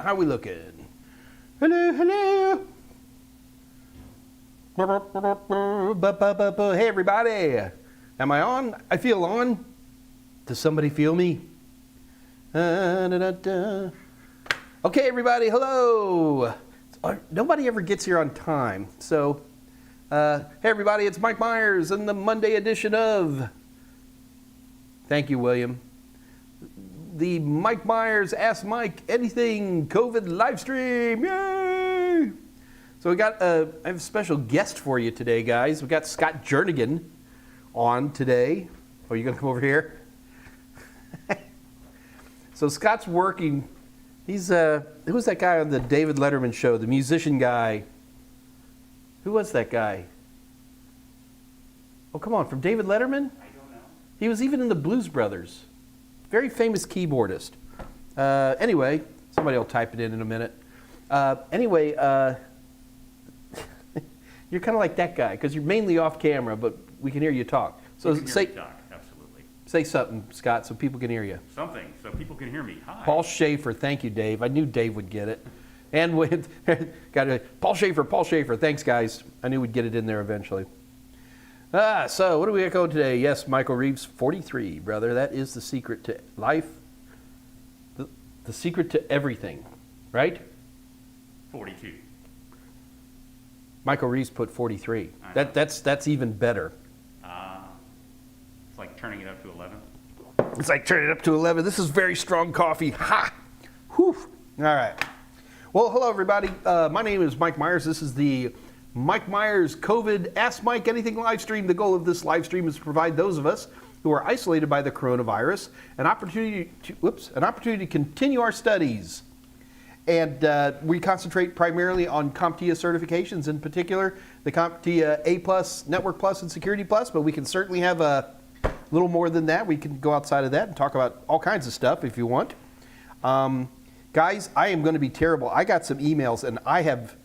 How we looking? Hello, hello. Hey, everybody. Am I on? I feel on. Does somebody feel me? Okay, everybody, hello. Nobody ever gets here on time. So, hey, everybody, it's Mike Meyers in the Monday edition of... Thank you, William. The Mike Meyers Ask Mike Anything COVID live stream. Yay! So I have a special guest for you today, guys. We got Scott Jernigan on today. Oh, you gonna come over here? So Scott's working. He's who was that guy on the David Letterman show? The musician guy. Who was that guy? Oh, come on, from David Letterman? I don't know. He was even in the Blues Brothers. Very famous keyboardist. Anyway, somebody will type it in a minute. Anyway, you're kind of like that guy because you're mainly off camera, but we can hear you talk. So say talk, absolutely. Say something, Scott, so people can hear you. Something, so people can hear me. Hi. Paul Schaefer, thank you, Dave. I knew Dave would get it. And with Paul Schaefer. Thanks, guys. I knew we'd get it in there eventually. So what do we got going today? Yes, Michael Reeves, 43, brother. That is the secret to life. The secret to everything, right? 42. Michael Reeves put 43. That's even better. It's like turning it up to 11. It's like turning it up to 11. This is very strong coffee. Ha! Whew. All right. Well, hello, everybody. My name is Mike Meyers. This is the Mike Meyers COVID Ask Mike Anything live stream. The goal of this live stream is to provide those of us who are isolated by the coronavirus an opportunity to continue our studies. And we concentrate primarily on Comptia certifications, in particular the Comptia A+, Network Plus, and Security Plus, but we can certainly have a little more than that. We can go outside of that and talk about all kinds of stuff if you want. Guys, I am going to be terrible. I got some emails and I have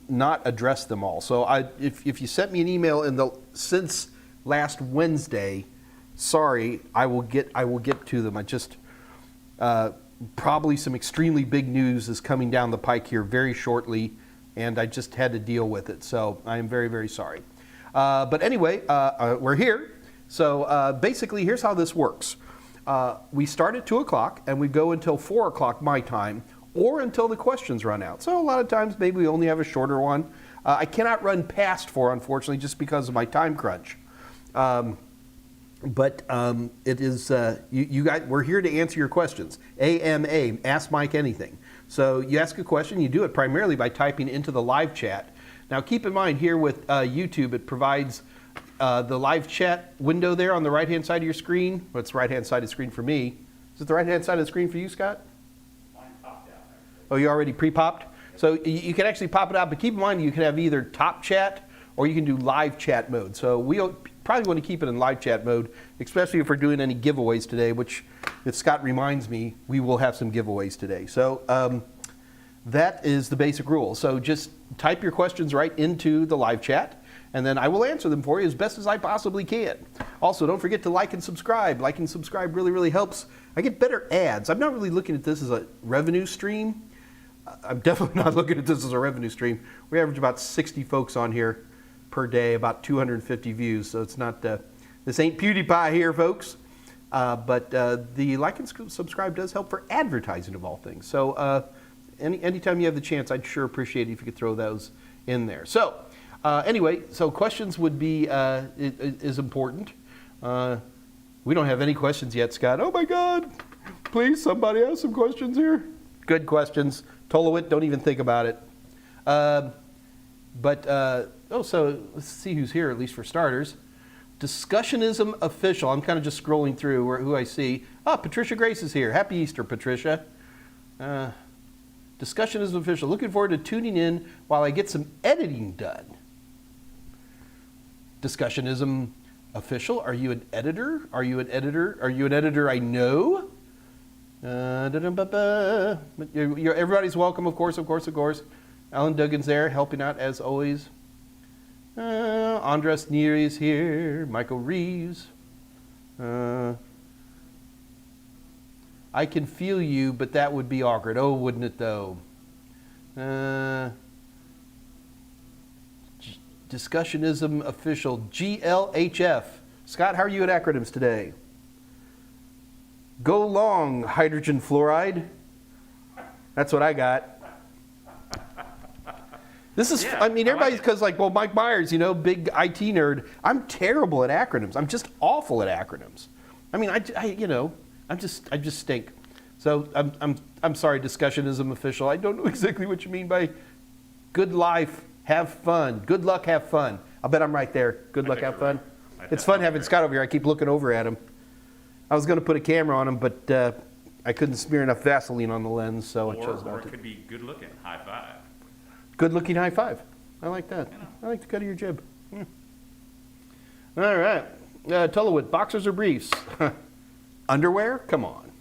not addressed them all. So if you sent me an email since last Wednesday, sorry, I will get to them. I just... probably some extremely big news is coming down the pike here very shortly, and I just had to deal with it. So I am very, very sorry. But anyway, we're here. So basically, here's how this works. We start at 2 o'clock, and we go until 4 o'clock my time, or until the questions run out. So a lot of times, maybe we only have a shorter one. I cannot run past 4, unfortunately, just because of my time crunch. But it is, you guys, we're here to answer your questions. AMA, Ask Mike Anything. So you ask a question, you do it primarily by typing into the live chat. Now keep in mind here with YouTube, it provides the live chat window there on the right-hand side of your screen. Well, it's the right-hand side of the screen for me. Is it the right-hand side of the screen for you, Scott? Mine popped out, actually. Oh, you already pre-popped? So you can actually pop it out, but keep in mind you can have either top chat or you can do live chat mode. So we probably want to keep it in live chat mode, especially if we're doing any giveaways today, which, if Scott reminds me, we will have some giveaways today. So that is the basic rule. So just type your questions right into the live chat, and then I will answer them for you as best as I possibly can. Also, don't forget to like and subscribe. Like and subscribe really, really helps. I get better ads. I'm not really looking at this as a revenue stream. I'm definitely not looking at this as a revenue stream. We average about 60 folks on here per day, about 250 views. So it's not, this ain't PewDiePie here, folks. But the like and subscribe does help for advertising of all things. So anytime you have the chance, I'd sure appreciate it if you could throw those in there. So anyway, so questions would be, is important. We don't have any questions yet, Scott. Oh my God, please somebody ask some questions here. Good questions. Tolowit, don't even think about it. So let's see who's here, at least for starters. Discussionism Official. I'm kind of just scrolling through who I see. Oh, Patricia Grace is here. Happy Easter, Patricia. Discussionism Official. Looking forward to tuning in while I get some editing done. Discussionism Official. Are you an editor? Are you an editor? Are you an editor I know? Everybody's welcome, of course. Alan Duggan's there, helping out as always. Andres Neary is here. Michael Reeves. I can feel you, but that would be awkward. Oh, wouldn't it though? Discussionism official, GLHF. Scott, how are you at acronyms today? Go long, hydrogen fluoride. That's what I got. This is, Yeah, I mean, I everybody's like it. because like, well, Mike Myers, you know, big IT nerd. I'm terrible at acronyms. I'm just awful at acronyms. I mean, I just stink. So I'm sorry, discussionism official. I don't know exactly what you mean by good life, have fun. Good luck, have fun. I'll bet I'm right there. Good I luck, think have you're fun. right. It's fun having Scott over here. I keep looking over at him. I was going to put a camera on him, but I couldn't smear enough Vaseline on the lens, so I chose Or not it to. could be good looking, high five. Good looking high five. I like that. You know. I like the cut of your jib. Yeah. All right. Tullowit, boxers or briefs? Underwear? Come on.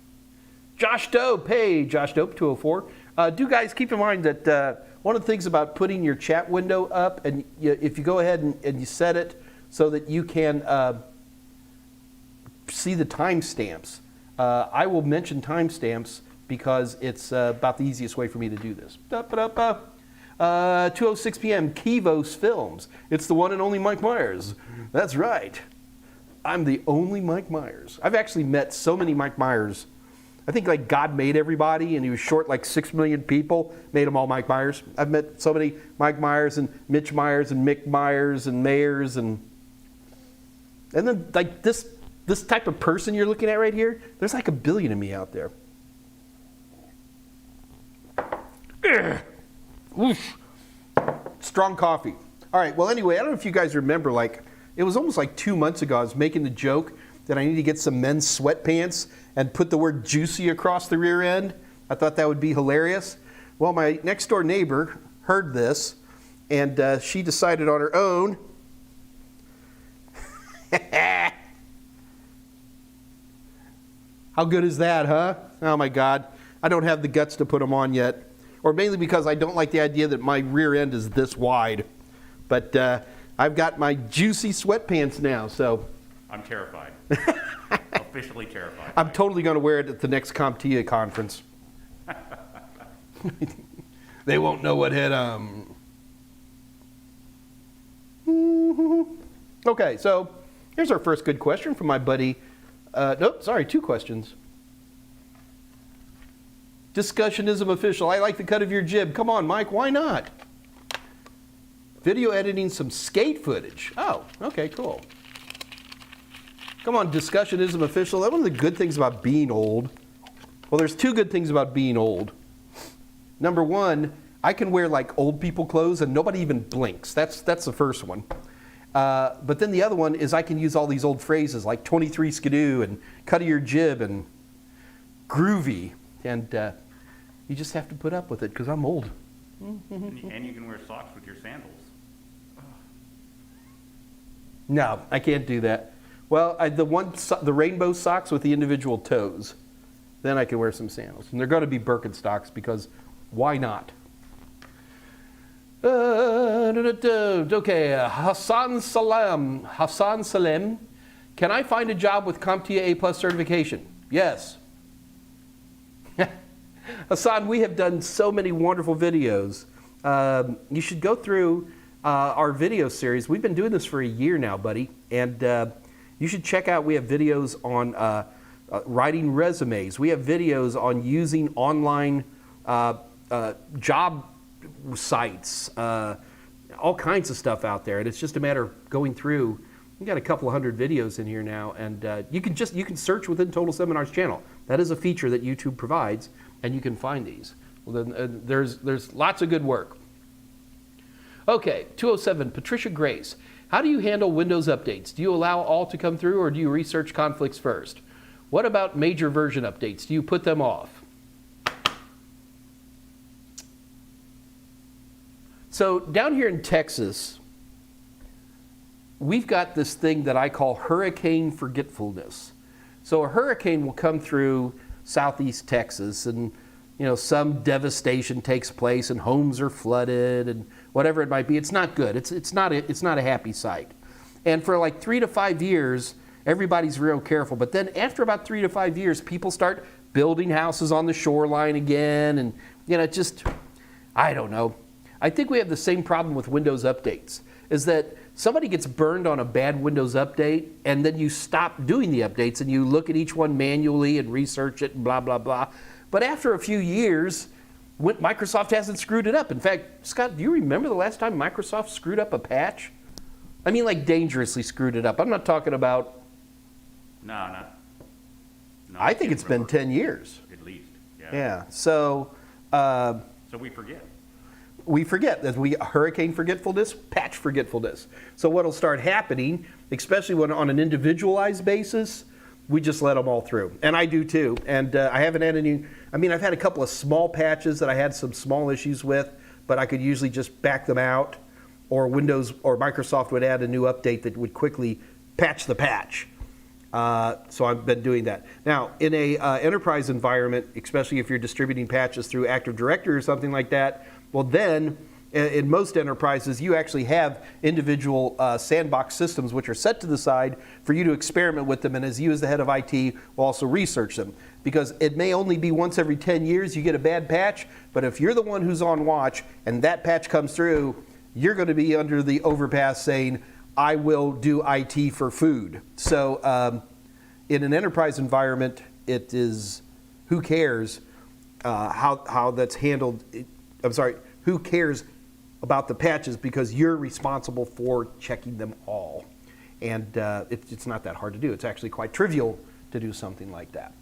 Josh Dope. Hey, Josh Dope, 204. Do guys keep in mind that one of the things about putting your chat window up, and if you go ahead and you set it so that you can see the timestamps, I will mention timestamps because it's about the easiest way for me to do this. 2:06 p.m. Kivos Films. It's the one and only Mike Myers. That's right. I'm the only Mike Myers. I've actually met so many Mike Myers. I think like God made everybody and he was short like 6 million people, made them all Mike Myers. I've met so many Mike Myers and Mitch Myers and Mick Myers and Meyers and then like this type of person you're looking at right here, there's like 1 billion of me out there. Oof. Strong coffee. All right, well anyway, I don't know if you guys remember, like it was almost like 2 months ago I was making the joke that I need to get some men's sweatpants and put the word juicy across the rear end. I thought that would be hilarious. Well, my next door neighbor heard this and she decided on her own. How good is that, huh? Oh my God. I don't have the guts to put them on yet. Or mainly because I don't like the idea that my rear end is this wide. But I've got my juicy sweatpants now, so. I'm terrified. Officially terrified. I'm totally going to wear it at the next Comptia conference. They won't know what hit them. Okay, so here's our first good question from my buddy. Nope, sorry, 2 questions. Discussionism official. I like the cut of your jib. Come on, Mike, why not? Video editing some skate footage. Oh, okay, cool. Come on, discussionism official. That's one of the good things about being old. Well, there's 2 good things about being old. Number 1, I can wear like old people clothes and nobody even blinks. That's the first one. But then the other one is I can use all these old phrases like 23 skidoo and cut of your jib and groovy. And you just have to put up with it because I'm old. And you can wear socks with your sandals. No, I can't do that. Well, the rainbow socks with the individual toes. Then I can wear some sandals. And they're going to be Birkenstocks because why not? Okay, Hassan Salem. Can I find a job with Comptia A+ certification? Yes. Hassan, we have done so many wonderful videos. You should go through our video series. We've been doing this for a year now, buddy. And you should check out, we have videos on writing resumes. We have videos on using online job sites, all kinds of stuff out there. And it's just a matter of going through. We've got a couple of hundred videos in here now. And you can search within Total Seminars channel. That is a feature that YouTube provides. And you can find these. Well, then, there's lots of good work. Okay, 207, Patricia Grace. How do you handle Windows updates? Do you allow all to come through or do you research conflicts first? What about major version updates? Do you put them off? So down here in Texas, we've got this thing that I call hurricane forgetfulness. So a hurricane will come through southeast Texas and some devastation takes place and homes are flooded and whatever it might be. It's not good. It's not a happy sight. And for like 3 to 5 years, everybody's real careful. But then after about 3 to 5 years, people start building houses on the shoreline again, and just, I don't know. I think we have the same problem with Windows updates, is that somebody gets burned on a bad Windows update, and then you stop doing the updates, and you look at each one manually and research it and blah, blah, blah. But after a few years, Microsoft hasn't screwed it up. In fact, Scott, do you remember the last time Microsoft screwed up a patch? I mean, like dangerously screwed it up. I'm not talking about... No, I think it's been 10 years. At least, yeah. Yeah, so... So we forget. We forget that hurricane forgetfulness, patch forgetfulness. So what'll start happening, especially when on an individualized basis, we just let them all through. And I do too. And I haven't had any, I've had a couple of small patches that I had some small issues with, but I could usually just back them out, or Windows or Microsoft would add a new update that would quickly patch the patch. So I've been doing that. Now, in a enterprise environment, especially if you're distributing patches through Active Directory or something like that, well then, in most enterprises, you actually have individual sandbox systems which are set to the side for you to experiment with them, and as you as the head of IT will also research them. Because it may only be once every 10 years you get a bad patch, but if you're the one who's on watch and that patch comes through, you're going to be under the overpass saying, I will do IT for food. So in an enterprise environment, it is, who cares how that's handled? Who cares about the patches, because you're responsible for checking them all. And it's not that hard to do. It's actually quite trivial to do something like that.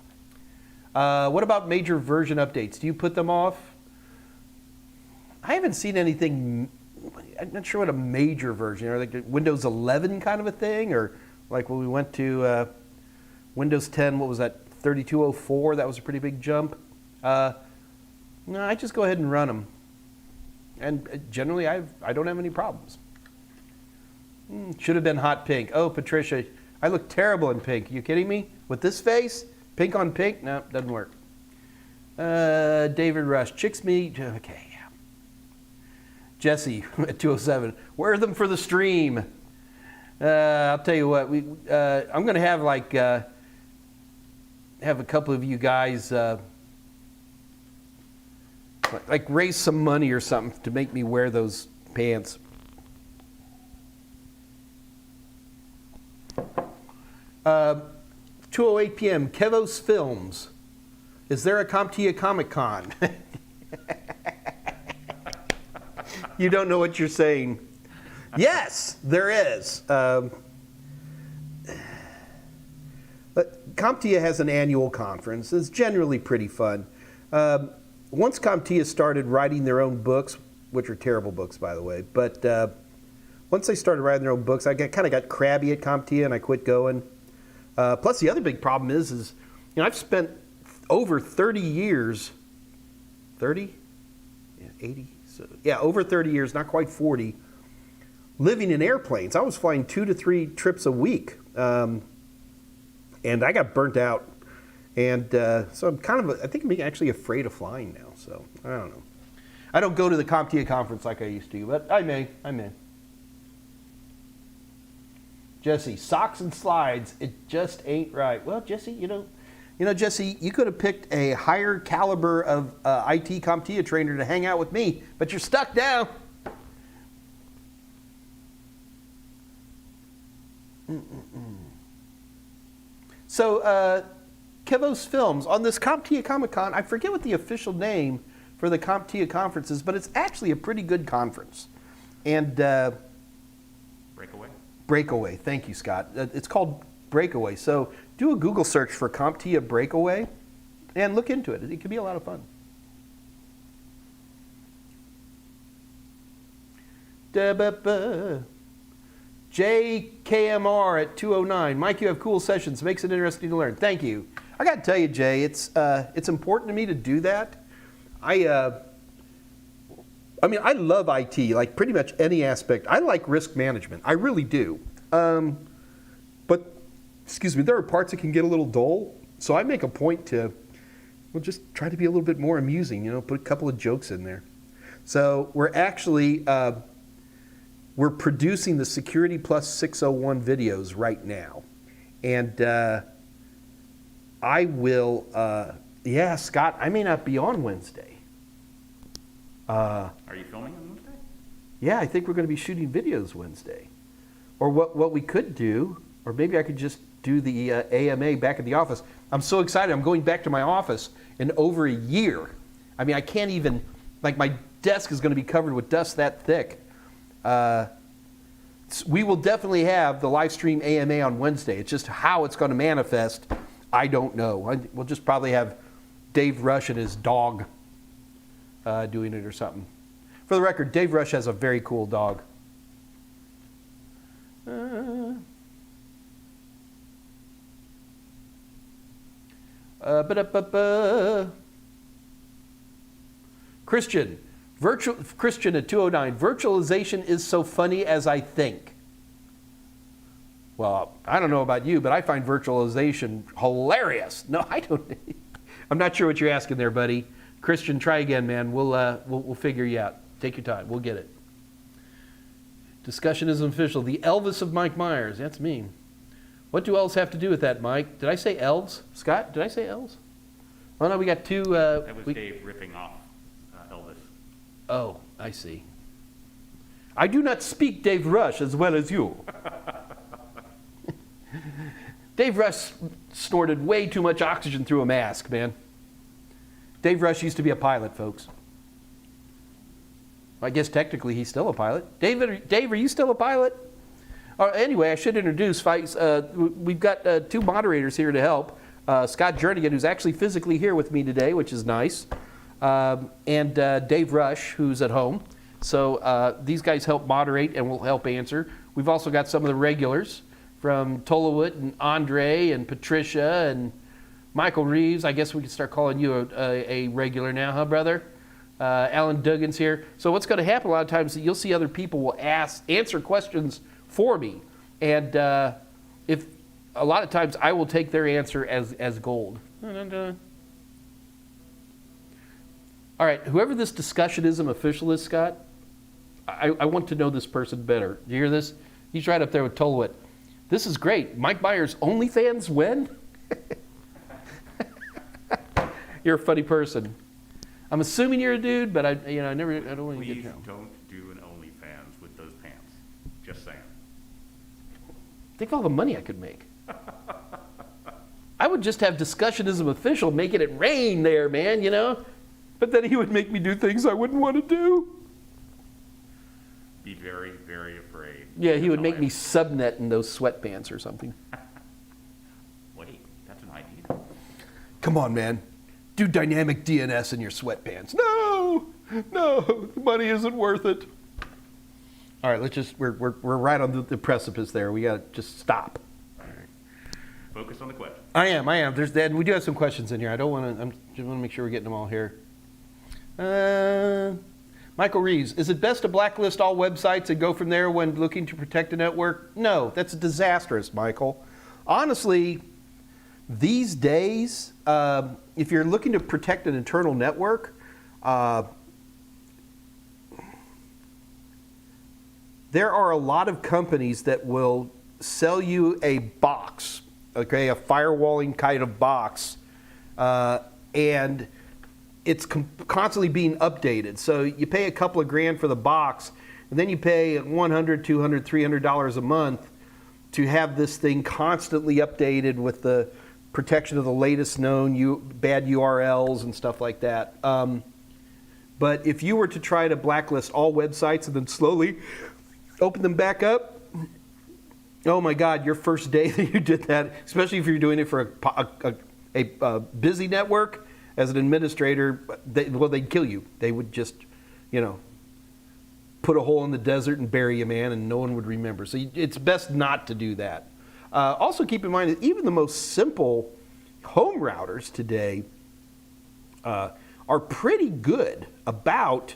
What about major version updates? Do you put them off? I haven't seen anything. I'm not sure what a major version, like Windows 11 kind of a thing, or like when we went to Windows 10, what was that, 3204? That was a pretty big jump. No, I just go ahead and run them. And generally, I don't have any problems. Should have been hot pink. Oh, Patricia, I look terrible in pink. You kidding me? With this face? Pink on pink? No, doesn't work. David Rush, chicks me. Okay. Jesse at 207, wear them for the stream. I'll tell you what, I'm going to have have a couple of you guys raise some money or something to make me wear those pants. 2:08 p.m. Kevos Films. Is there a Comptia Comic Con? You don't know what you're saying. Yes, there is. Comptia has an annual conference. It's generally pretty fun. Once Comptia started writing their own books, which are terrible books, by the way, but once they started writing their own books, I kind of got crabby at Comptia and I quit going. Plus, the other big problem is I've spent over 30 years, 30? Yeah, 80? So, yeah, over 30 years, not quite 40, living in airplanes. I was flying 2 to 3 trips a week, and I got burnt out. And so I'm I think I'm actually afraid of flying now, so I don't know. I don't go to the Comptia conference like I used to, but I may. Jesse, socks and slides, it just ain't right. Well, Jesse, Jesse, you could have picked a higher caliber of IT Comptia trainer to hang out with me, but you're stuck now. So, Kevos Films, on this Comptia Comic Con, I forget what the official name for the Comptia conference is, but it's actually a pretty good conference. And Breakaway, thank you, Scott. It's called Breakaway. So do a Google search for Comptia Breakaway and look into it. It can be a lot of fun. JKMR at 209. Mike, you have cool sessions. Makes it interesting to learn. Thank you. I got to tell you, Jay, it's important to me to do that. I love IT, like pretty much any aspect. I like risk management. I really do. But, there are parts that can get a little dull. So I make a point to, just try to be a little bit more amusing, put a couple of jokes in there. So we're actually, we're producing the Security Plus 601 videos right now. And I will Yeah, Scott, I may not be on Wednesday. Are you filming on Wednesday? Yeah, I think we're going to be shooting videos Wednesday. Or what we could do, or maybe I could just do the AMA back at the office. I'm so excited. I'm going back to my office in over a year. I mean, I can't even, like my desk is going to be covered with dust that thick. We will definitely have the live stream AMA on Wednesday. It's just how it's going to manifest, I don't know. We'll just probably have Dave Rush and his dog doing it or something. For the record, Dave Rush has a very cool dog. Christian at 209. Virtualization is so funny as I think. Well, I don't know about you, but I find virtualization hilarious. No, I don't. I'm not sure what you're asking there, buddy. Christian, try again, man. We'll figure you out. Take your time. We'll get it. Discussion is official. The Elvis of Mike Myers. That's me. What do elves have to do with that, Mike? Did I say elves? Scott, did I say elves? Oh, no, we got two. That was Dave ripping off Elvis. Oh, I see. I do not speak Dave Rush as well as you. Dave Rush snorted way too much oxygen through a mask, man. Dave Rush used to be a pilot, folks. I guess technically he's still a pilot. Dave, are you still a pilot? Anyway, I should introduce, we've got two moderators here to help. Scott Jernigan, who's actually physically here with me today, which is nice, and Dave Rush, who's at home. So these guys help moderate and will help answer. We've also got some of the regulars from Tolowit and Andre and Patricia and Michael Reeves. I guess we can start calling you a regular now, huh, brother? Alan Duggan's here. So what's going to happen a lot of times is you'll see other people will answer questions for me. And if a lot of times I will take their answer as gold. All right, whoever this discussionism official is, Scott, I want to know this person better. Do you hear this? He's right up there with Tolowit. This is great. Mike Myers OnlyFans when? You're a funny person. I'm assuming you're a dude, but I don't want to get down. Please don't do an OnlyFans with those pants. Just saying. Think of all the money I could make. I would just have discussionism official making it rain there, man, you know? But then he would make me do things I wouldn't want to do. Be very, very afraid. Yeah, he would make me subnet in those sweatpants or something. Wait, that's an idea. Come on, man. Do dynamic DNS in your sweatpants. No, the money isn't worth it. All right, we're right on the precipice there. We got to just stop. All right. Focus on the question. I am. We do have some questions in here. I just want to make sure we're getting them all here. Michael Reeves, is it best to blacklist all websites and go from there when looking to protect a network? No, that's disastrous, Michael. Honestly, these days, if you're looking to protect an internal network, there are a lot of companies that will sell you a box, okay, a firewalling kind of box, and it's constantly being updated. So you pay a couple of grand for the box, and then you pay $100, $200, $300 a month to have this thing constantly updated with the protection of the latest known bad URLs and stuff like that. But if you were to try to blacklist all websites and then slowly open them back up, oh my God, your first day that you did that, especially if you're doing it for a busy network, as an administrator, they'd kill you. They would just, put a hole in the desert and bury you, man, and no one would remember. So it's best not to do that. Also keep in mind that even the most simple home routers today are pretty good about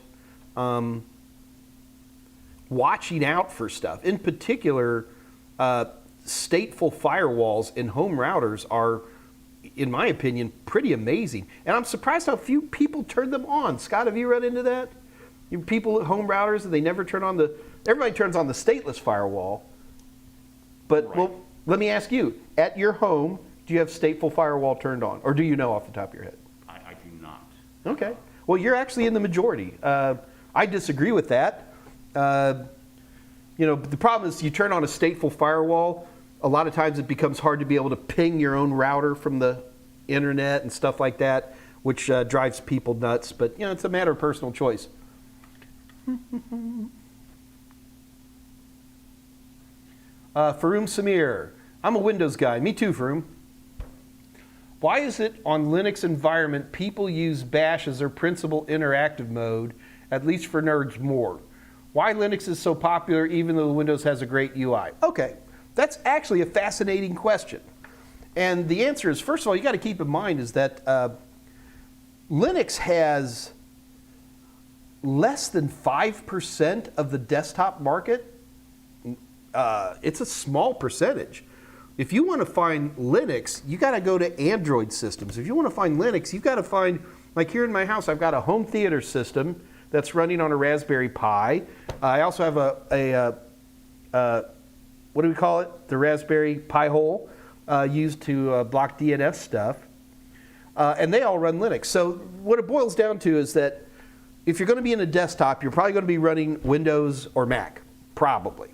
watching out for stuff. In particular, stateful firewalls in home routers are, in my opinion, pretty amazing. And I'm surprised how few people turn them on. Scott, have you run into that? People at home routers, they never turn on everybody turns on the stateless firewall. But, right. Well, let me ask you, at your home, do you have stateful firewall turned on? Or do you know off the top of your head? Okay. Well, you're actually in the majority. I disagree with that. The problem is you turn on a stateful firewall, a lot of times it becomes hard to be able to ping your own router from the internet and stuff like that, which drives people nuts. But, it's a matter of personal choice. Faroum Samir. I'm a Windows guy. Me too, Faroum. Why is it on Linux environment people use Bash as their principal interactive mode, at least for nerds more? Why Linux is so popular even though Windows has a great UI? Okay, that's actually a fascinating question. And the answer is, first of all, you got to keep in mind is that Linux has less than 5% of the desktop market. It's a small percentage. If you want to find Linux, you got to go to Android systems. If you want to find Linux, you've got to find, like here in my house, I've got a home theater system that's running on a Raspberry Pi. I also have what do we call it? The Raspberry Pi hole used to block DNS stuff. And they all run Linux. So what it boils down to is that if you're going to be in a desktop, you're probably going to be running Windows or Mac, probably.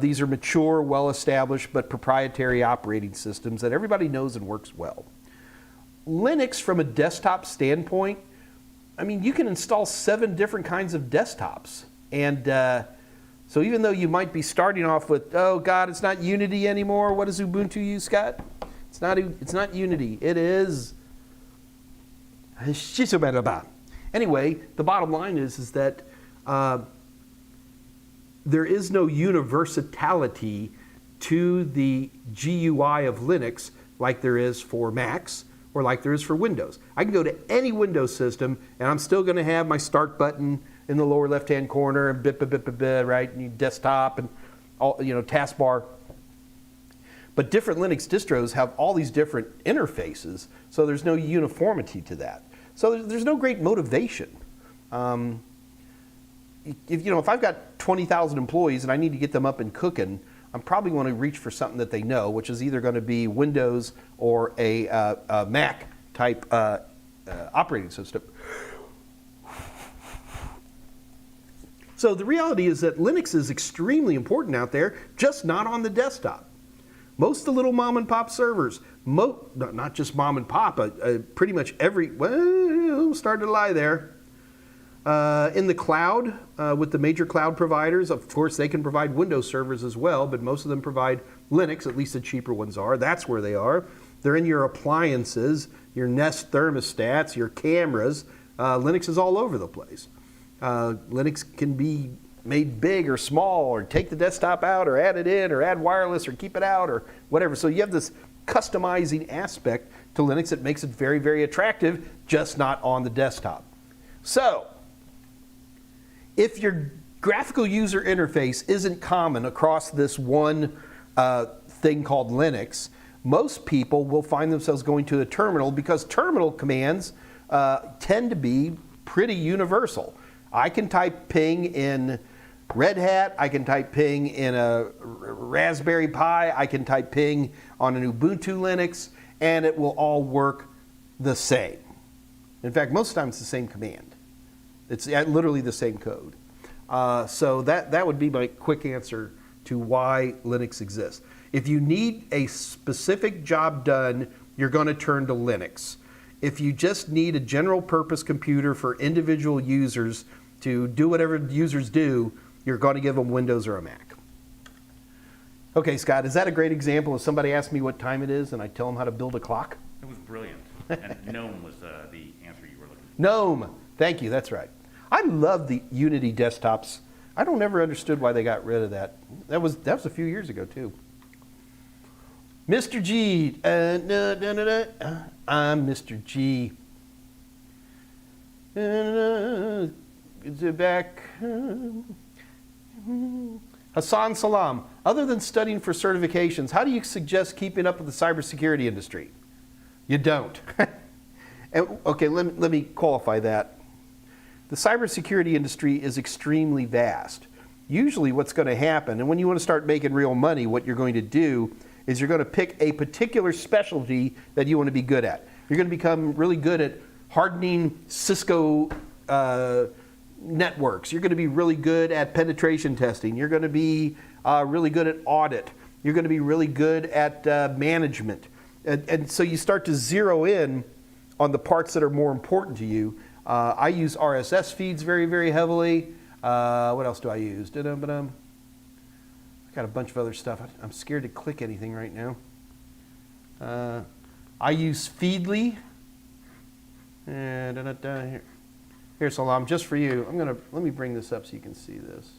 These are mature, well-established, but proprietary operating systems that everybody knows and works well. Linux, from a desktop standpoint, I mean, you can install 7 different kinds of desktops. And so even though you might be starting off with, oh, God, it's not Unity anymore. What does Ubuntu use, Scott? It's not Unity. It is... Anyway, the bottom line is that there is no universality to the GUI of Linux like there is for Macs or like there is for Windows. I can go to any Windows system and I'm still going to have my start button in the lower left-hand corner and right, and desktop and all, taskbar. But different Linux distros have all these different interfaces, so there's no uniformity to that. So there's no great motivation. If I've got 20,000 employees and I need to get them up and cooking, I'm probably going to reach for something that they know, which is either going to be Windows or a Mac type operating system. So the reality is that Linux is extremely important out there, just not on the desktop. Most of the little mom and pop servers, not just mom and pop, pretty much started to lie there. In the cloud, with the major cloud providers, of course, they can provide Windows servers as well, but most of them provide Linux, at least the cheaper ones are. That's where they are. They're in your appliances, your Nest thermostats, your cameras. Linux is all over the place. Linux can be made big or small, or take the desktop out, or add it in, or add wireless, or keep it out, or whatever. So you have this customizing aspect to Linux that makes it very, very attractive, just not on the desktop. So, if your graphical user interface isn't common across this one thing called Linux, most people will find themselves going to a terminal because terminal commands tend to be pretty universal. I can type ping in Red Hat, I can type ping in a Raspberry Pi, I can type ping on an Ubuntu Linux, and it will all work the same. In fact, most of the time it's the same command. It's literally the same code. So that would be my quick answer to why Linux exists. If you need a specific job done, you're going to turn to Linux. If you just need a general purpose computer for individual users to do whatever users do, you're going to give them Windows or a Mac. Okay, Scott, is that a great example if somebody asks me what time it is and I tell them how to build a clock? It was brilliant. And GNOME was the answer you were looking for. GNOME. Thank you. That's right. I love the Unity desktops. I don't ever understood why they got rid of that. That was a few years ago too. Mr. G. I'm Mr. G. Is it back? Hassan Salam. Other than studying for certifications, how do you suggest keeping up with the cybersecurity industry? You don't. Okay, let me qualify that. The cybersecurity industry is extremely vast. Usually what's going to happen, and when you want to start making real money, what you're going to do is you're going to pick a particular specialty that you want to be good at. You're going to become really good at hardening Cisco networks. You're going to be really good at penetration testing. You're going to be really good at audit. You're going to be really good at management. And so you start to zero in on the parts that are more important to you. I use RSS feeds very, very heavily. What else do I use? I got a bunch of other stuff. I'm scared to click anything right now. I use Feedly. Here's Salam, just for you. Let me bring this up so you can see this.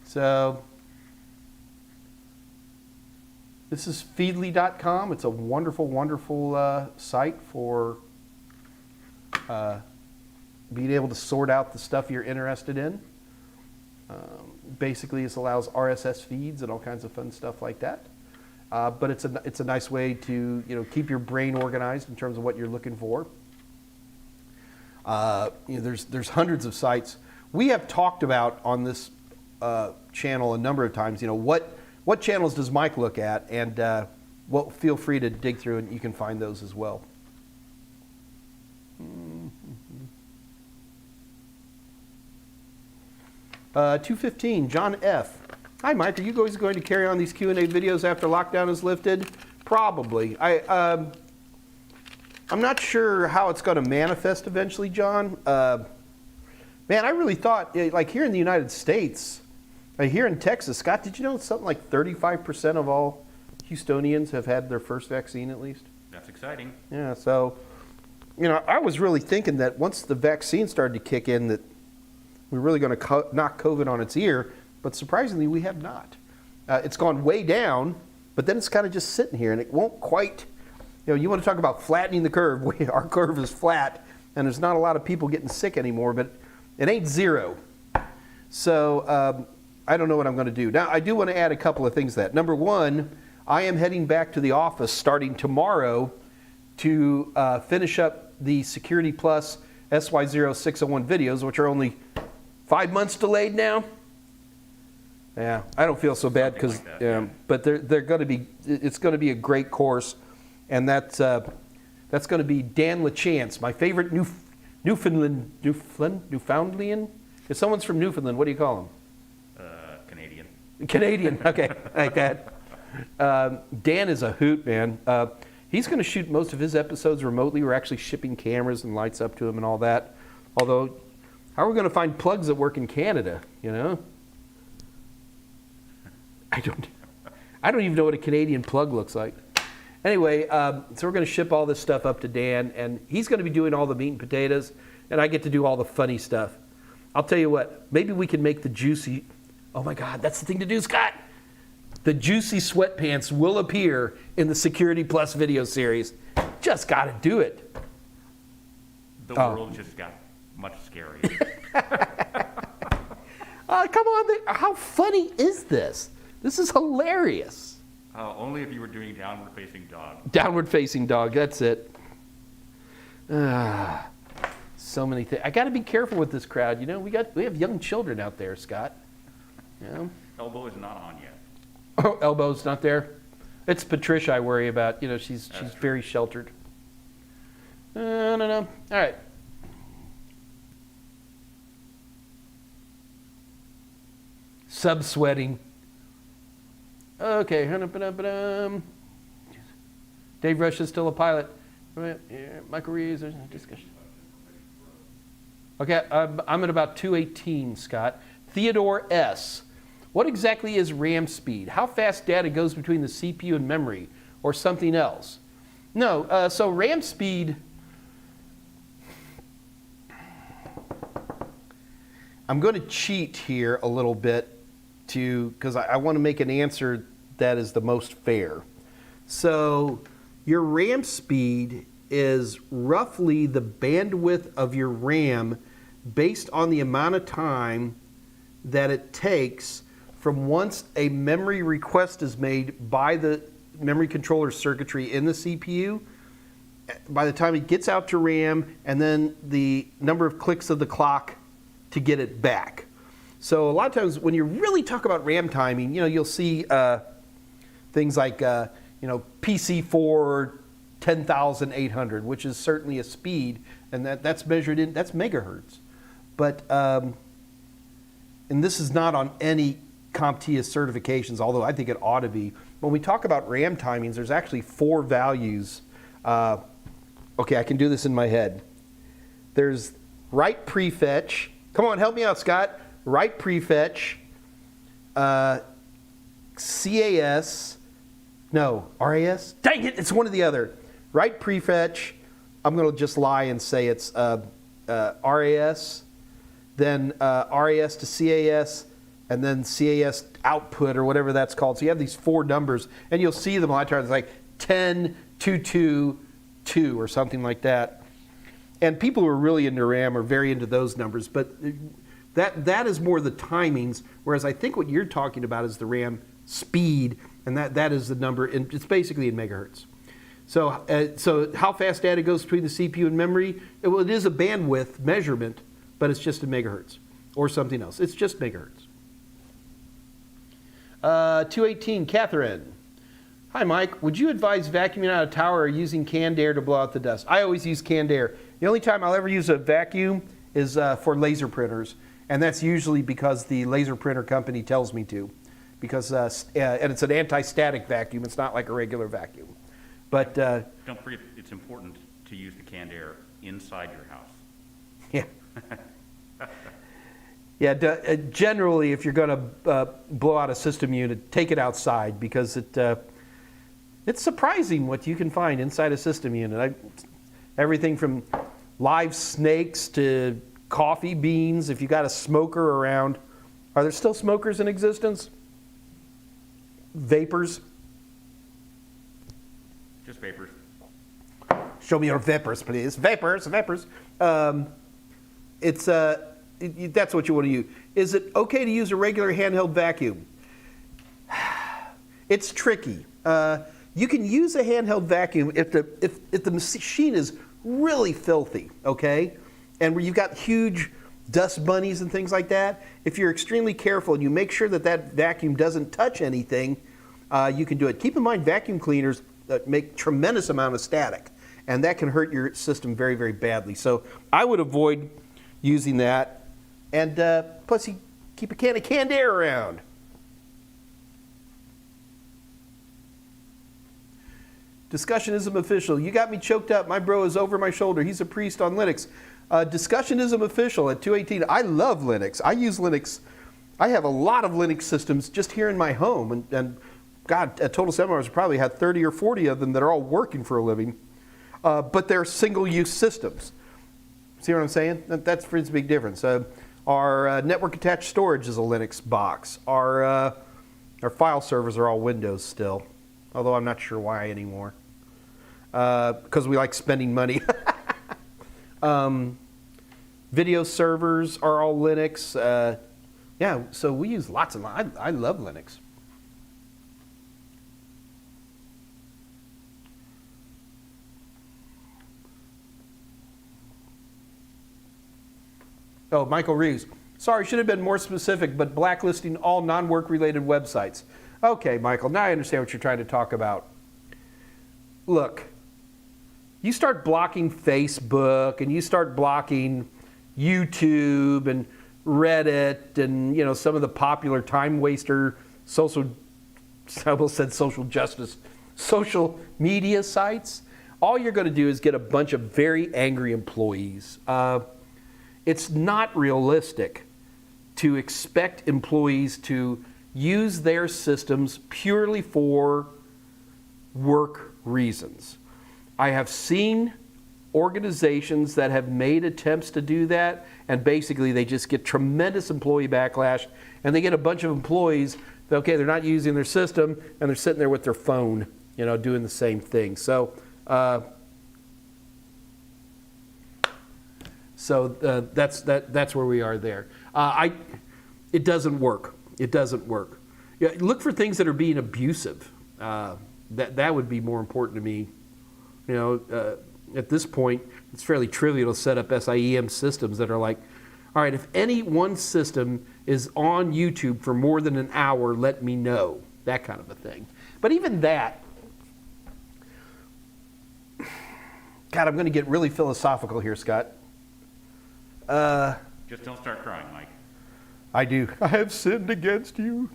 So this is feedly.com. It's a wonderful, wonderful site for being able to sort out the stuff you're interested in. Basically, this allows RSS feeds and all kinds of fun stuff like that. But it's a nice way to keep your brain organized in terms of what you're looking for. There's hundreds of sites. We have talked about on this channel a number of times. What channels does Mike look at, and feel free to dig through, and you can find those as well. 215, John F. Hi, Mike. Are you guys going to carry on these Q&A videos after lockdown is lifted? Probably. I'm not sure how it's going to manifest eventually, John. Man, I really thought, like here in the United States, here in Texas, Scott, did you know something like 35% of all Houstonians have had their first vaccine at least? That's exciting. Yeah, so, I was really thinking that once the vaccine started to kick in, that we're really going to knock COVID on its ear, but surprisingly, we have not. It's gone way down, but then it's kind of just sitting here, and it won't quite, you want to talk about flattening the curve. Our curve is flat, and there's not a lot of people getting sick anymore, but it ain't zero. So I don't know what I'm going to do. Now, I do want to add a couple of things to that. Number one, I am heading back to the office starting tomorrow to finish up the Security Plus SY0601 videos, which are only 5 months delayed now. Yeah, I don't feel so bad because, but they're going to be. It's going to be a great course, and that's going to be Dan LaChance, my favorite Newfoundland. If someone's from Newfoundland, what do you call him? Canadian. Canadian. Okay, like that. Dan is a hoot, man. He's going to shoot most of his episodes remotely. We're actually shipping cameras and lights up to him and all that. Although, how are we going to find plugs that work in Canada? I don't even know what a Canadian plug looks like. Anyway, so we're going to ship all this stuff up to Dan, and he's going to be doing all the meat and potatoes, and I get to do all the funny stuff. I'll tell you what, maybe we can make the juicy, oh my God, that's the thing to do, Scott. The juicy sweatpants will appear in the Security Plus video series. Just got to do it. The world just got much scarier. Come on, how funny is this? This is hilarious. Only if you were doing downward facing dog. Downward facing dog, that's it. So many things. I got to be careful with this crowd. We have young children out there, Scott. Elbow is not on yet. Oh, Elbow's not there. It's Patricia I worry about. She's very sheltered. No. All right. Subsweating. Okay. Dave Rush is still a pilot. Michael Reeves, there's no discussion. Okay, I'm at about 218, Scott. Theodore S. What exactly is RAM speed? How fast data goes between the CPU and memory, or something else? No, so RAM speed, I'm going to cheat here a little bit because I want to make an answer that is the most fair. So your RAM speed is roughly the bandwidth of your RAM based on the amount of time that it takes from once a memory request is made by the memory controller circuitry in the CPU, by the time it gets out to RAM, and then the number of clicks of the clock to get it back. So a lot of times when you really talk about RAM timing, you'll see things like, PC4 10,800, which is certainly a speed, and that's measured in, that's megahertz. But, and this is not on any Comptia certifications, although I think it ought to be. When we talk about RAM timings, there's actually 4 values. Okay, I can do this in my head. There's write prefetch. Come on, help me out, Scott. Write prefetch, CAS, no, RAS? Dang it, it's one or the other. Write prefetch, I'm going to just lie and say it's RAS, then RAS to CAS, and then CAS output or whatever that's called. So you have these 4 numbers, and you'll see them a lot of times. It's like 10, 2, 2, 2 or something like that. And people who are really into RAM are very into those numbers, but that is more the timings, whereas I think what you're talking about is the RAM speed, and that is the number, and it's basically in megahertz. So how fast data goes between the CPU and memory, well, it is a bandwidth measurement, but it's just in megahertz, or something else. It's just megahertz. 218, Catherine. Hi, Mike. Would you advise vacuuming out a tower or using canned air to blow out the dust? I always use canned air. The only time I'll ever use a vacuum is for laser printers, and that's usually because the laser printer company tells me to, because and it's an anti-static vacuum. It's not like a regular vacuum. But don't forget, it's important to use the canned air inside your house. Yeah. Yeah, generally, if you're going to blow out a system unit, take it outside, because it's surprising what you can find inside a system unit. Everything from live snakes to coffee beans. If you got a smoker around, are there still smokers in existence? Vapors? Just vapors. Show me your vapors, please. Vapors, vapors. That's what you want to use. Is it okay to use a regular handheld vacuum? It's tricky. You can use a handheld vacuum if the machine is really filthy, okay? And where you've got huge dust bunnies and things like that. If you're extremely careful and you make sure that vacuum doesn't touch anything, you can do it. Keep in mind, vacuum cleaners make tremendous amount of static, and that can hurt your system very, very badly. So I would avoid using that. And plus, you keep a can of canned air around. Discussionism official. You got me choked up. My bro is over my shoulder. He's a priest on Linux. Discussionism official at 218. I love Linux. I use Linux. I have a lot of Linux systems just here in my home. And God, at Total Seminars, I probably had 30 or 40 of them that are all working for a living. But they're single-use systems. See what I'm saying? That's a big difference. Our network-attached storage is a Linux box. Our file servers are all Windows still, although I'm not sure why anymore, because we like spending money. Video servers are all Linux. Yeah, so we use lots of them. I love Linux. Oh, Michael Reeves. Sorry, should have been more specific, but blacklisting all non-work related websites. Okay, Michael, now I understand what you're trying to talk about. Look, you start blocking Facebook and you start blocking YouTube and Reddit and some of the popular time waster I almost said social justice, social media sites. All you're going to do is get a bunch of very angry employees. It's not realistic to expect employees to use their systems purely for work reasons. I have seen organizations that have made attempts to do that, and basically they just get tremendous employee backlash, and they get a bunch of employees that, okay, they're not using their system, and they're sitting there with their phone, doing the same thing. So that's where we are there. It doesn't work. It doesn't work. Yeah, look for things that are being abusive. That would be more important to me. At this point, it's fairly trivial to set up SIEM systems that are like, all right, if any one system is on YouTube for more than an hour, let me know. That kind of a thing. But even that, God, I'm going to get really philosophical here, Scott. Just don't start crying, Mike. I do. I have sinned against you.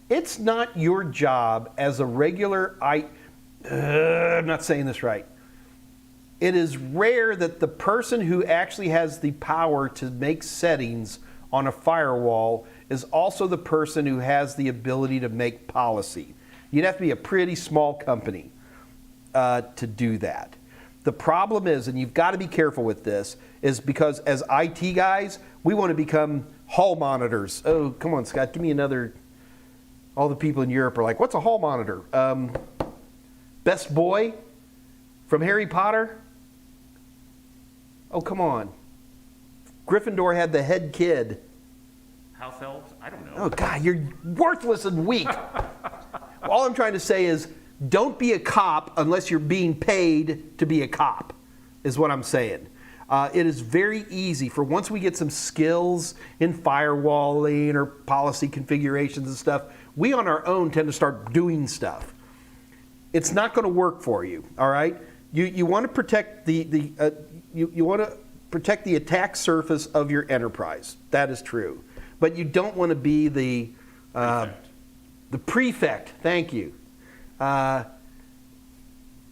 It's not your job as a regular I'm not saying this right. It is rare that the person who actually has the power to make settings on a firewall is also the person who has the ability to make policy. You'd have to be a pretty small company to do that. The problem is, and you've got to be careful with this, is because as IT guys, we want to become hall monitors. Oh, come on, Scott, give me another. All the people in Europe are like, what's a hall monitor? Best boy from Harry Potter? Oh, come on. Gryffindor had the head kid. House elves? I don't know. Oh, God, you're worthless and weak. All I'm trying to say is don't be a cop unless you're being paid to be a cop, is what I'm saying. It is very easy for once we get some skills in firewalling or policy configurations and stuff, we on our own tend to start doing stuff. It's not going to work for you, all right? You want to protect you want to protect the attack surface of your enterprise. That is true. But you don't want to be the prefect. Thank you.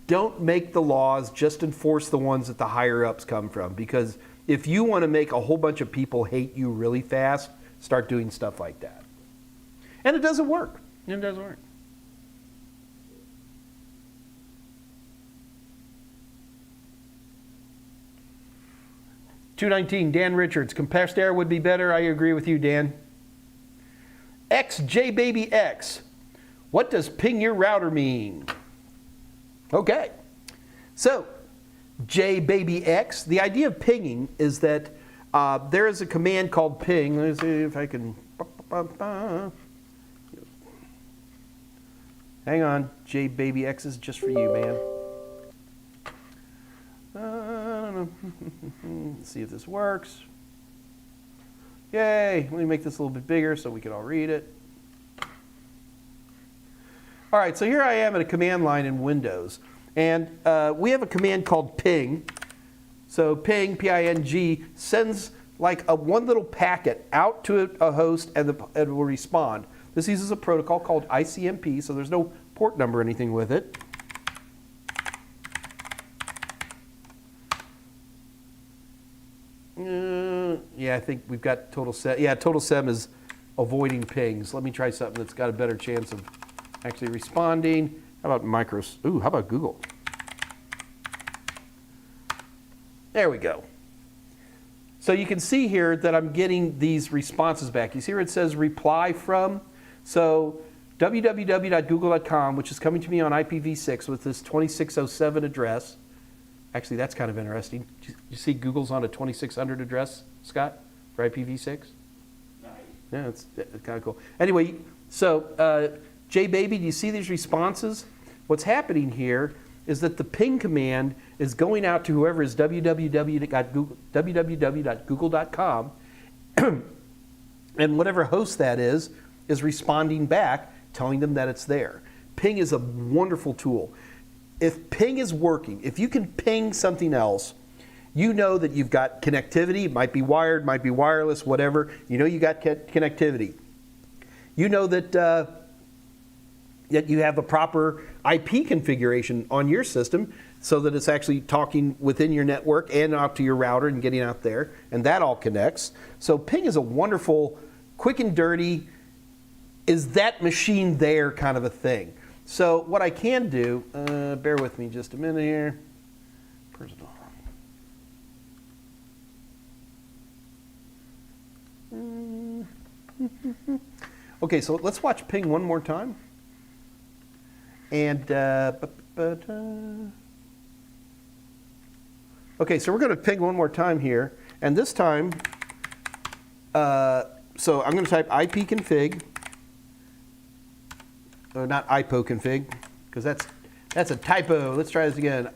Don't make the laws, just enforce the ones that the higher ups come from. Because if you want to make a whole bunch of people hate you really fast, start doing stuff like that. And it doesn't work. It doesn't work. $2.19, Dan Richards. Compressed air would be better. I agree with you, Dan. XJBabyX. What does ping your router mean? Okay. So, JBabyX, the idea of pinging is that there is a command called ping. Let's see if I can. Hang on. JBabyX is just for you, man. Let's see if this works. Yay. Let me make this a little bit bigger so we can all read it. All right, so here I am at a command line in Windows. And we have a command called ping. So ping, P-I-N-G, sends like one little packet out to a host and it will respond. This uses a protocol called ICMP, so there's no port number or anything with it. Yeah, I think we've got total set. Yeah, total sem is avoiding pings. Let me try something that's got a better chance of actually responding. How about how about Google? There we go. So you can see here that I'm getting these responses back. You see where it says reply from? So www.google.com, which is coming to me on IPv6 with this 2607 address. Actually, that's kind of interesting. You see Google's on a 2600 address, Scott, for IPv6? Nice. Yeah, it's kind of cool. Anyway, so JBaby, do you see these responses? What's happening here is that the ping command is going out to whoever is www.google.com, and whatever host that is responding back, telling them that it's there. Ping is a wonderful tool. If ping is working, if you can ping something else, you know that you've got connectivity. It might be wired, might be wireless, whatever. You know you got connectivity. You know that that you have a proper IP configuration on your system so that it's actually talking within your network and out to your router and getting out there, and that all connects. So ping is a wonderful, quick and dirty, is that machine there kind of a thing. So what I can do, bear with me just a minute here. Personal. Okay, so let's watch ping one more time. And, okay, so we're going to ping one more time here. And this time, so I'm going to type ipconfig. Not IPOconfig, because that's a typo. Let's try this again.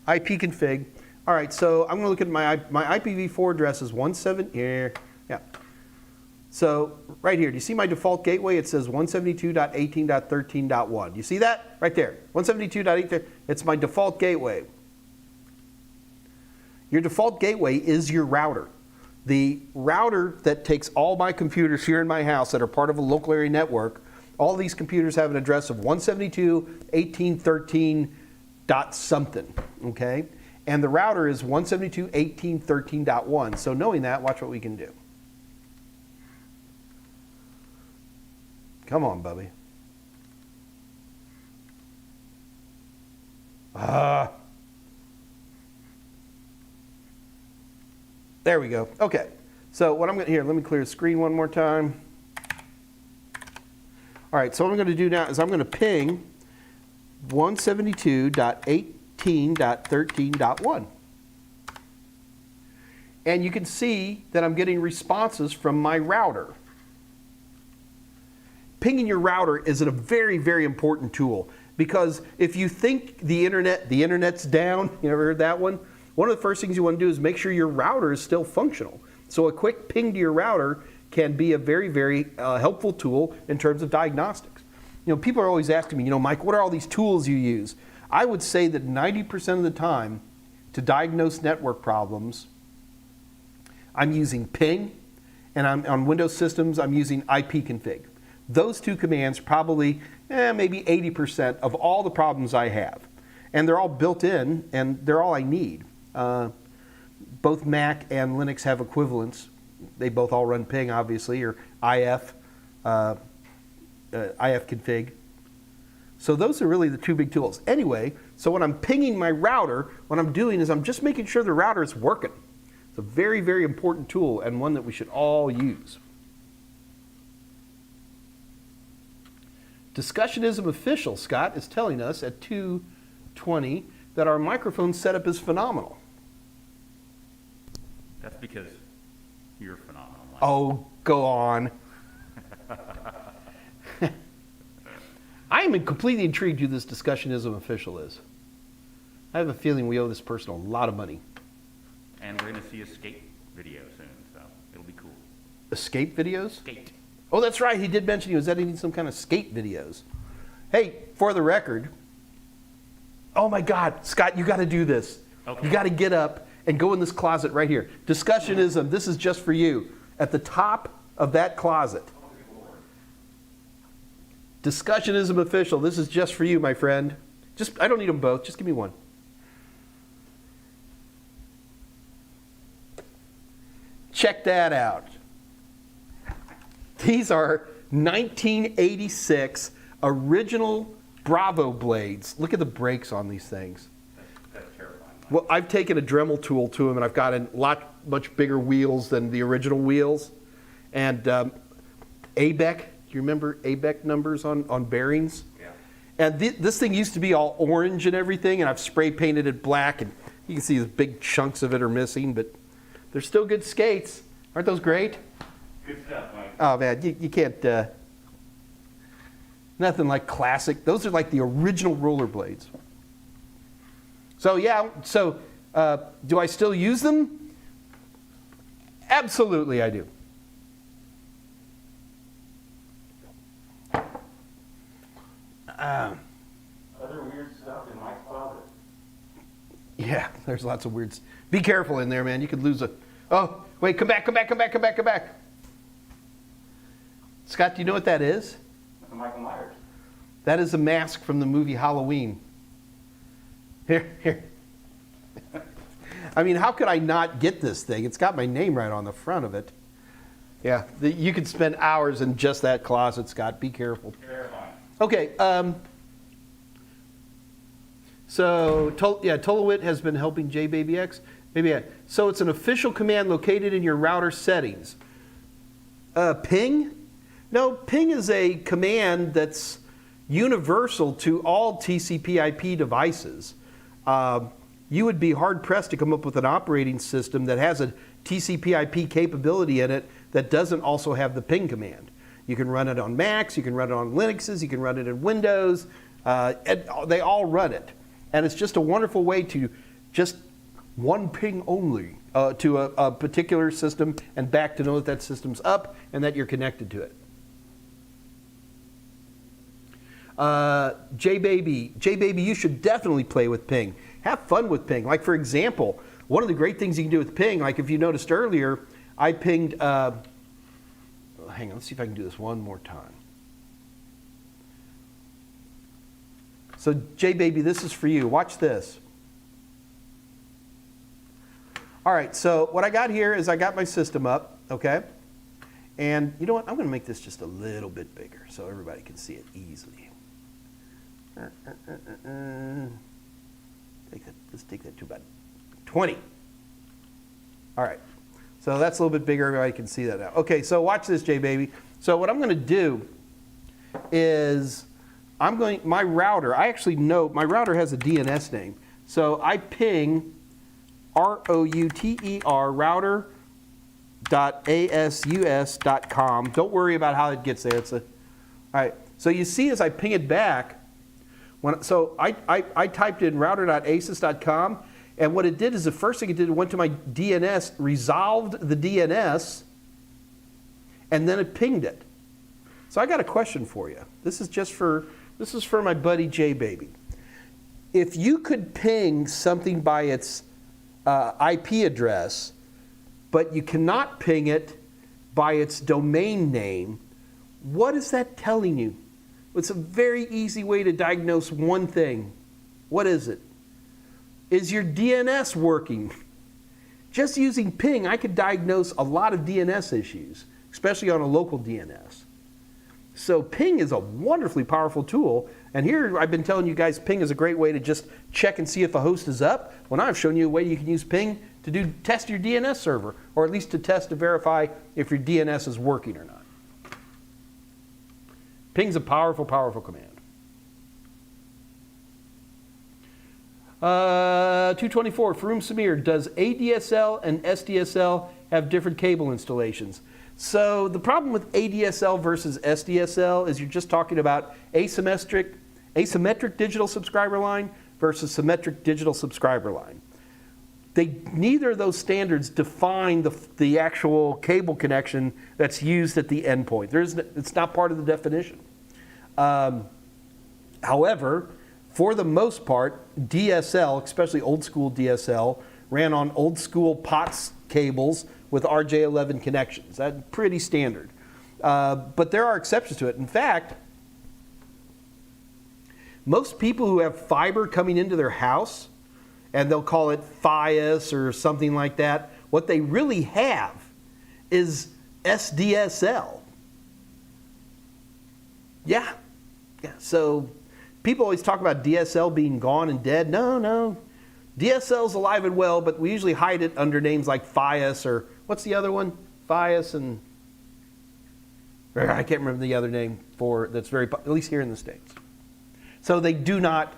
ipconfig. All right, so I'm going to look at my IPv4 address is 17 here. Yeah, So right here, do you see my default gateway? It says 172.18.13.1. You see that? Right there. 172.18. It's my default gateway. Your default gateway is your router. The router that takes all my computers here in my house that are part of a local area network, all these computers have an address of 172.18.13. dot something, okay? And the router is 172.18.13.1. So knowing that, watch what we can do. Come on, Bubby. There we go. Okay. So what I'm going to, here, let me clear the screen one more time. All right, so what I'm going to do now is I'm going to ping 172.18.13.1. And you can see that I'm getting responses from my router. Pinging your router is a very, very important tool, because if you think the internet's down, you ever heard that one? One of the first things you want to do is make sure your router is still functional. So a quick ping to your router can be a very, very helpful tool in terms of diagnostics. You know, people are always asking me, you know, Mike, what are all these tools you use? I would say that 90% of the time to diagnose network problems, I'm using ping, and on Windows systems, I'm using ipconfig. Those two commands probably maybe 80% of all the problems I have. And they're all built in, and they're all I need. Both Mac and Linux have equivalents. They both all run ping, obviously, or ifconfig. So those are really the two big tools. Anyway, so when I'm pinging my router, what I'm doing is I'm just making sure the router is working. It's a very, very important tool, and one that we should all use. Discussionism Official, Scott, is telling us at 2:20 that our microphone setup is phenomenal. That's because you're phenomenal, Mike. Oh, go on. I am completely intrigued who this Discussionism Official is. I have a feeling we owe this person a lot of money. And we're going to see a skate video soon, so it'll be cool. Escape videos? Skate. Oh, that's right. He did mention he was editing some kind of skate videos. Hey, for the record, oh my God, Scott, you got to do this. Okay. You got to get up and go in this closet right here. Discussionism, this is just for you. At the top of that closet. Discussionism Official, this is just for you, my friend. I don't need them both. Just give me one. Check that out. These are 1986 original Bravo blades. Look at the brakes on these things. That's terrifying. Well, I've taken a Dremel tool to them, and I've got much bigger wheels than the original wheels. And ABEC, do you remember ABEC numbers on bearings? Yeah. And this thing used to be all orange and everything, and I've spray painted it black, and you can see the big chunks of it are missing, but they're still good skates. Aren't those great? Good stuff, Mike. Oh man, you can't, nothing like classic. Those are like the original rollerblades. So yeah, do I still use them? Absolutely I do. Other weird stuff in Mike's closet. Yeah, there's lots of weird. Be careful in there, man. You could lose a. Oh, wait, come back. Scott, do you know what that is? Michael Myers. That is a mask from the movie Halloween. Here. I mean, how could I not get this thing? It's got my name right on the front of it. Yeah, you could spend hours in just that closet, Scott. Be careful. Terrifying. Okay, so Tolowit has been helping JBabyX. So it's an official command located in your router settings. Ping? No, ping is a command that's universal to all TCP/IP devices. You would be hard-pressed to come up with an operating system that has a TCP/IP capability in it that doesn't also have the ping command. You can run it on Macs, you can run it on Linuxes, you can run it in Windows, and they all run it. And it's just a wonderful way to just one ping only to a particular system and back to know that that system's up and that you're connected to it. J-Baby, you should definitely play with ping. Have fun with ping. Like, for example, one of the great things you can do with ping, like if you noticed earlier, I pinged, hang on, let's see if I can do this one more time. So, J-Baby, this is for you. Watch this. All right, so what I got here is I got my system up, okay? And you know what? I'm going to make this just a little bit bigger so everybody can see it easily. Let's take that to about 20. All right, so that's a little bit bigger. Everybody can see that now. Okay, so watch this, J-Baby. So what I'm going to do is my router, I actually know, my router has a DNS name. So I ping router router.asus.com. Don't worry about how it gets there. All right, so you see as I ping it back, I typed in router.asus.com, and what it did is the first thing it did, it went to my DNS, resolved the DNS, and then it pinged it. So I got a question for you. This is for my buddy J-Baby. If you could ping something by its IP address, but you cannot ping it by its domain name, what is that telling you? It's a very easy way to diagnose one thing. What is it? Is your DNS working? Just using ping, I could diagnose a lot of DNS issues, especially on a local DNS. So ping is a wonderfully powerful tool. And here I've been telling you guys ping is a great way to just check and see if a host is up. Well, now I've shown you a way you can use ping to test your DNS server, or at least to test to verify if your DNS is working or not. Ping's a powerful, powerful command. 224, Faroum Samir, does ADSL and SDSL have different cable installations? So the problem with ADSL versus SDSL is you're just talking about asymmetric digital subscriber line versus symmetric digital subscriber line. Neither of those standards define the actual cable connection that's used at the endpoint. It's not part of the definition. However, for the most part, DSL, especially old school DSL, ran on old school POTS cables with RJ11 connections. That's pretty standard. But there are exceptions to it. In fact, most people who have fiber coming into their house, and they'll call it Fios or something like that, what they really have is SDSL. Yeah. So people always talk about DSL being gone and dead. No. DSL's alive and well, but we usually hide it under names like Fios, or what's the other one? Fios, and I can't remember the other name for that's at least here in the States. So they do not.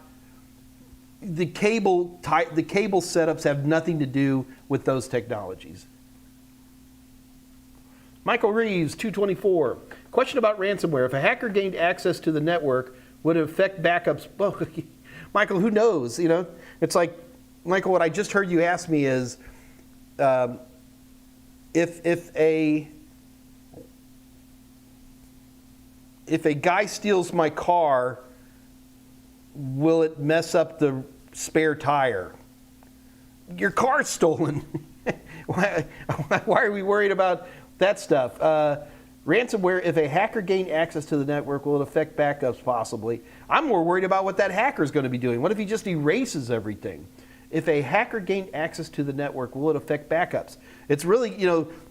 The cable setups have nothing to do with those technologies. Michael Reeves, 224. Question about ransomware. If a hacker gained access to the network, would it affect backups? Well, Michael, who knows? You know, it's like, Michael, what I just heard you ask me is, if a guy steals my car, will it mess up the spare tire? Your car's stolen. Why are we worried about that stuff? Ransomware, if a hacker gained access to the network, will it affect backups possibly? I'm more worried about what that hacker is going to be doing. What if he just erases everything? If a hacker gained access to the network, will it affect backups? It's really,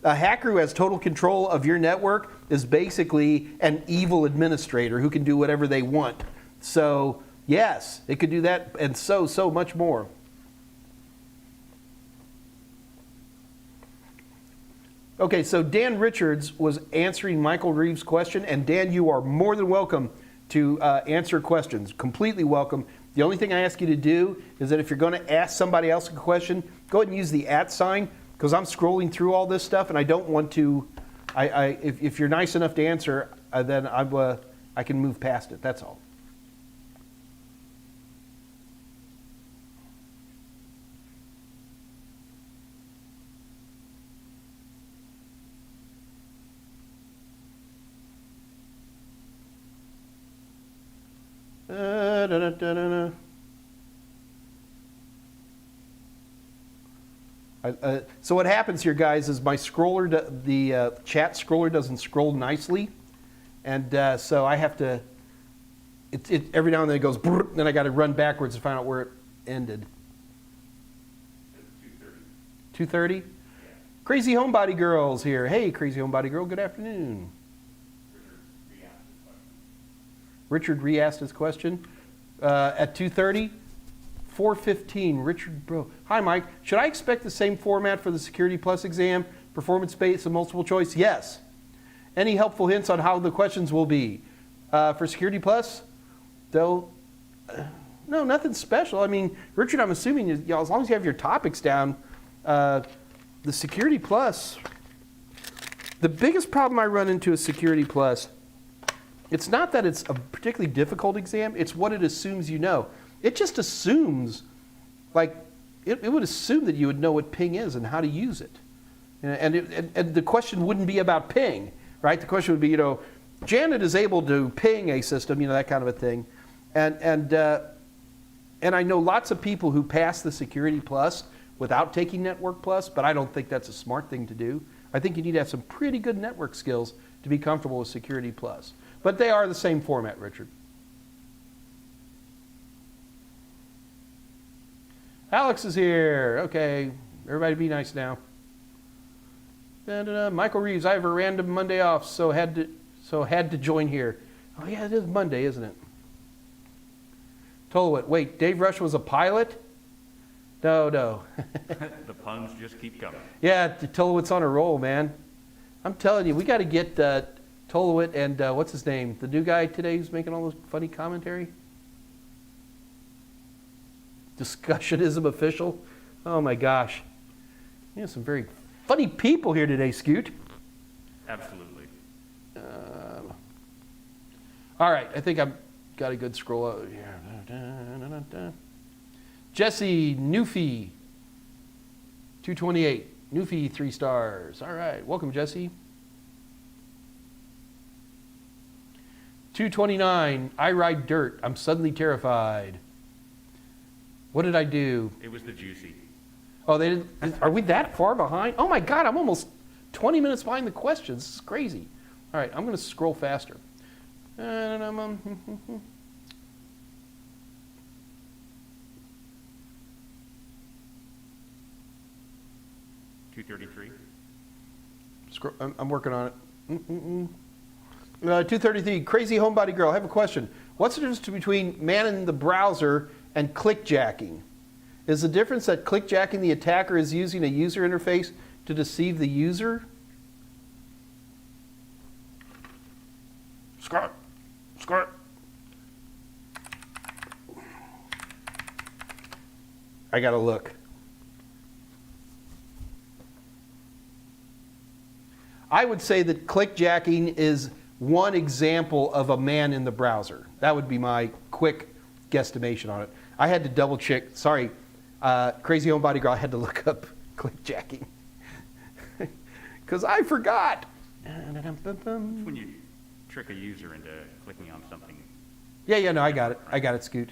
a hacker who has total control of your network is basically an evil administrator who can do whatever they want. So, yes, it could do that and so much more. Okay, so Dan Richards was answering Michael Reeves' question, and Dan, you are more than welcome to answer questions. Completely welcome. The only thing I ask you to do is that if you're going to ask somebody else a question, go ahead and use the @ sign, because I'm scrolling through all this stuff, and I don't want to. If you're nice enough to answer, then I can move past it. That's all. Da-da-da-da-da-da. So what happens here, guys, is my scroller, the chat scroller doesn't scroll nicely, and so I have to. Every now and then it goes, brrr, then I got to run backwards to find out where it ended. 2:30. Crazy Homebody Girl's here. Hey, Crazy Homebody Girl. Good afternoon. Richard re-asked his question at 2:30. 4:15, Richard Bro. Hi, Mike. Should I expect the same format for the Security Plus exam, performance-based and multiple choice? Yes. Any helpful hints on how the questions will be? For Security Plus, though, no, nothing special. I mean, Richard, I'm assuming as long as you have your topics down, the Security Plus, the biggest problem I run into is Security Plus, it's not that it's a particularly difficult exam, it's what it assumes you know. It just assumes, like, it would assume that you would know what ping is and how to use it. And the question wouldn't be about ping, right? The question would be, Janet is able to ping a system, that kind of a thing. And I know lots of people who pass the Security Plus without taking Network Plus, but I don't think that's a smart thing to do. I think you need to have some pretty good network skills to be comfortable with Security Plus. But they are the same format, Richard. Alex is here. Okay, everybody be nice now. Michael Reeves, I have a random Monday off, so had to join here. Oh yeah, it is Monday, isn't it? Tolowit, wait, Dave Rush was a pilot? No. The puns just keep coming. Yeah, Tolowit's on a roll, man. I'm telling you, we got to get Tolowit and what's his name? The new guy today who's making all those funny commentary? Discussionism official. Oh my gosh. Some very funny people here today, Scoot. Absolutely. All right, I think I've got a good scroll out here. Jesse Newfie, 228. Newfie, 3 stars. All right, welcome, Jesse. 229. I ride dirt. I'm suddenly terrified. What did I do? It was the juicy. Oh, they didn't. Are we that far behind? Oh my God, I'm almost 20 minutes behind the questions. This is crazy. All right, I'm going to scroll faster. 233. I'm working on it. 233, Crazy Homebody Girl. I have a question. What's the difference between manning the browser and clickjacking? Is the difference that clickjacking, the attacker is using a user interface to deceive the user? Skirt. I gotta look. I would say that clickjacking is one example of a man in the browser. That would be my quick guesstimation on it. I had to double check. Sorry, Crazy Homebody Girl, I had to look up clickjacking because I forgot. It's when you trick a user into clicking on something. Yeah, no, I got it, Scoot.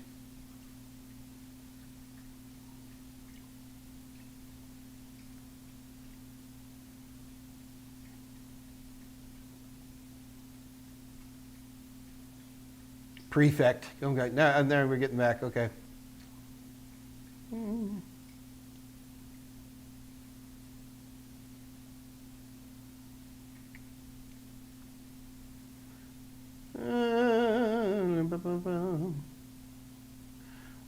Prefect. Okay, now there we're getting back. Okay.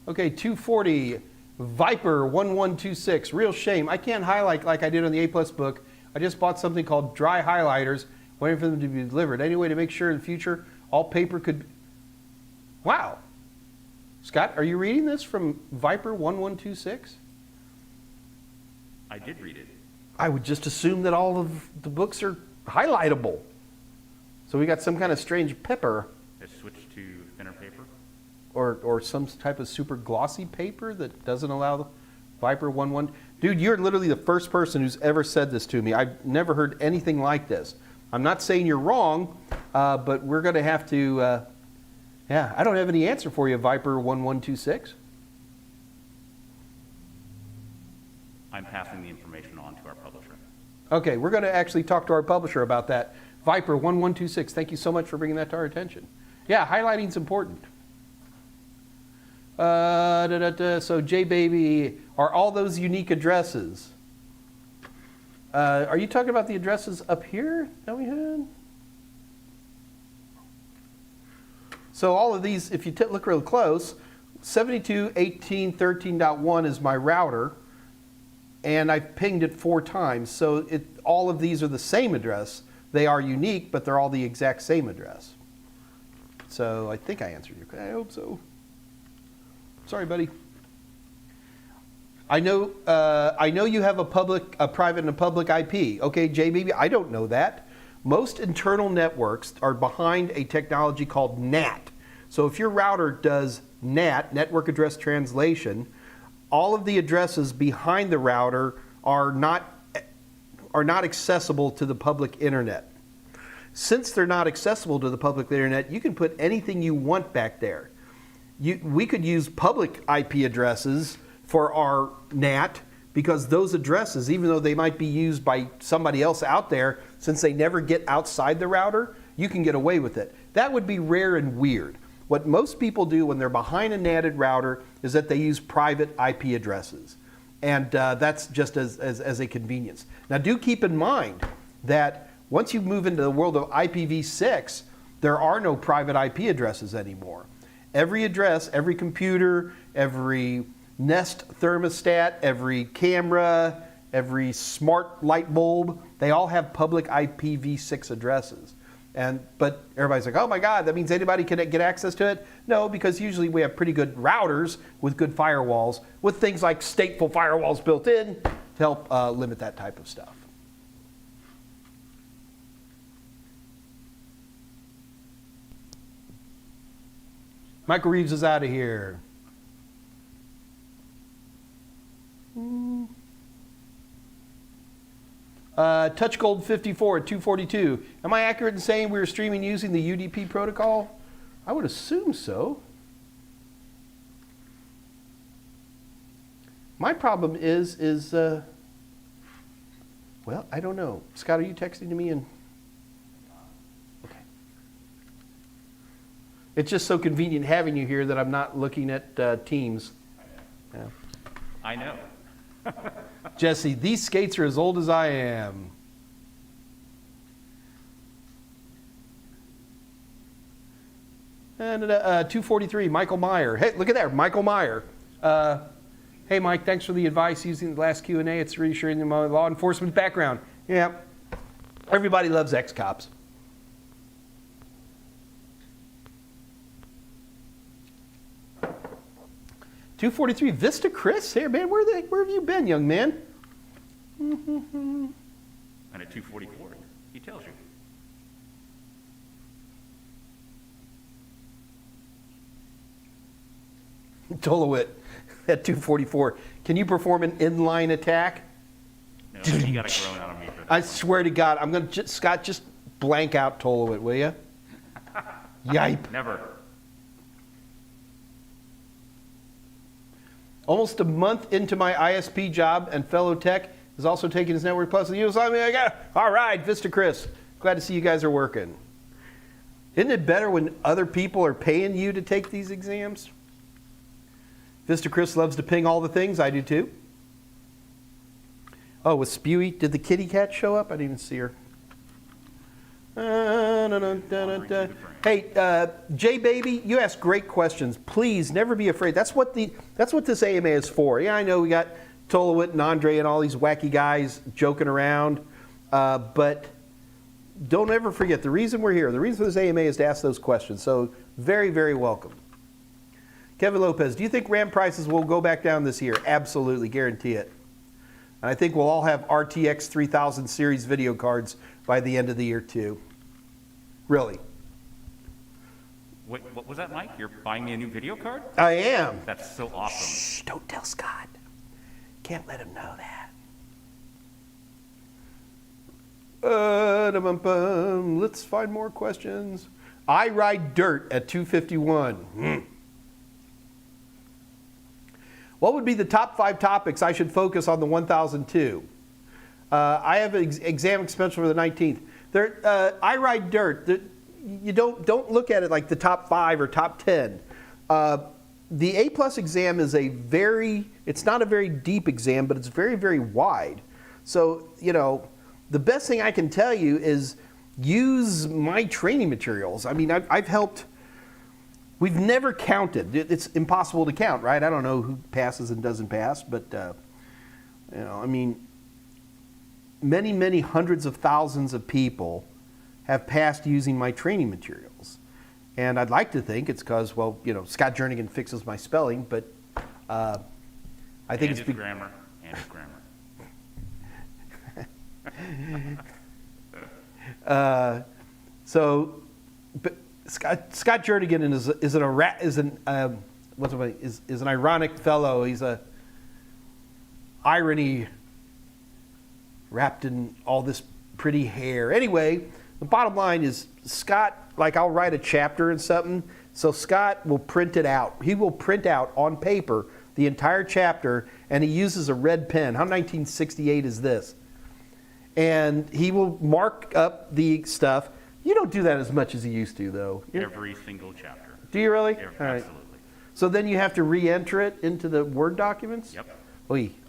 Okay, 240, Viper 1126. Real shame. I can't highlight like I did on the A+ book. I just bought something called dry highlighters, waiting for them to be delivered. Any way to make sure in the future all paper could... Wow. Scott, are you reading this from Viper 1126? I did read it. I would just assume that all of the books are highlightable. So we got some kind of strange pepper. It switched to thinner paper? Or some type of super glossy paper that doesn't allow the Viper 11... Dude, you're literally the first person who's ever said this to me. I've never heard anything like this. I'm not saying you're wrong, but we're going to have to Yeah, I don't have any answer for you, Viper 1126. I'm passing the information on to our publisher. Okay, we're going to actually talk to our publisher about that. Viper 1126, thank you so much for bringing that to our attention. Yeah, highlighting's important. So JBaby, are all those unique addresses? Are you talking about the addresses up here that we had? So all of these, if you look real close, 72.18.13.1 is my router, and I've pinged it 4 times. So all of these are the same address. They are unique, but they're all the exact same address. So I think I answered your question. I hope so. Sorry, buddy. I know you have a private and a public IP. Okay, JBB, I don't know that. Most internal networks are behind a technology called NAT. So if your router does NAT, network address translation, all of the addresses behind the router are not accessible to the public internet. Since they're not accessible to the public internet, you can put anything you want back there. We could use public IP addresses for our NAT, because those addresses, even though they might be used by somebody else out there, since they never get outside the router, you can get away with it. That would be rare and weird. What most people do when they're behind a NATed router is that they use private IP addresses. And that's just as a convenience. Now do keep in mind that once you move into the world of IPv6, there are no private IP addresses anymore. Every address, every computer, every Nest thermostat, every camera, every smart light bulb, they all have public IPv6 addresses. But everybody's like, oh my God, that means anybody can get access to it? No, because usually we have pretty good routers with good firewalls, with things like stateful firewalls built in to help limit that type of stuff. Michael Reeves is out of here. TouchGold 54 at 242. Am I accurate in saying we were streaming using the UDP protocol? I would assume so. My problem is well, I don't know. Scott, are you texting to me? Okay. It's just so convenient having you here that I'm not looking at Teams. Yeah. I know. Jesse, these skates are as old as I am. And 243, Michael Meyer. Hey, look at that, Michael Meyer. Hey, Mike, thanks for the advice using the last Q&A. It's reassuring in my law enforcement background. Yeah, everybody loves ex-cops. $243, Vista Chris here, man. Where have you been, young man? And at 244, he tells you. Tolowit at 244. Can you perform an inline attack? No, you got a groan out of me for that. I swear to God, I'm going to, Scott, just blank out Tolowit, will you? Yipe. Never. Almost a month into my ISP job, and fellow tech is also taking his Network Plus. All right, Vista Chris. Glad to see you guys are working. Isn't it better when other people are paying you to take these exams? Vista Chris loves to ping all the things. I do too. Oh, with Spewy, did the kitty cat show up? I didn't even see her. Hey, JBaby, you ask great questions. Please never be afraid. That's what this AMA is for. Yeah, I know we got Tolowit and Andre and all these wacky guys joking around, but don't ever forget the reason we're here. The reason for this AMA is to ask those questions. So very, very welcome. Kevin Lopez, do you think RAM prices will go back down this year? Absolutely, guarantee it. And I think we'll all have RTX 3000 series video cards by the end of the year too. Really. Wait, what was that, Mike? You're buying me a new video card? I am. That's so awesome. Shh, don't tell Scott. Can't let him know that. Let's find more questions. I ride dirt at 2:51. What would be the top 5 topics I should focus on the 1002? I have an exam scheduled for the 19th. I ride dirt. You don't look at it like the top 5 or top 10. The A+ exam is it's not a very deep exam, but it's very, very wide. So, the best thing I can tell you is use my training materials. I mean, I've helped, we've never counted. It's impossible to count, right? I don't know who passes and doesn't pass, but, I mean, many, many hundreds of thousands of people have passed using my training materials. And I'd like to think it's because, Scott Jernigan fixes my spelling, but I think it's grammar and his grammar. But Scott Jernigan is an ironic fellow. He's a irony wrapped in all this pretty hair. Anyway, the bottom line is Scott, like I'll write a chapter and something, so Scott will print it out. He will print out on paper the entire chapter, and he uses a red pen. How 1968 is this? And he will mark up the stuff. You don't do that as much as you used to, though. Every single chapter. Do you really? All right. Absolutely. So then you have to re-enter it into the Word documents? Yep.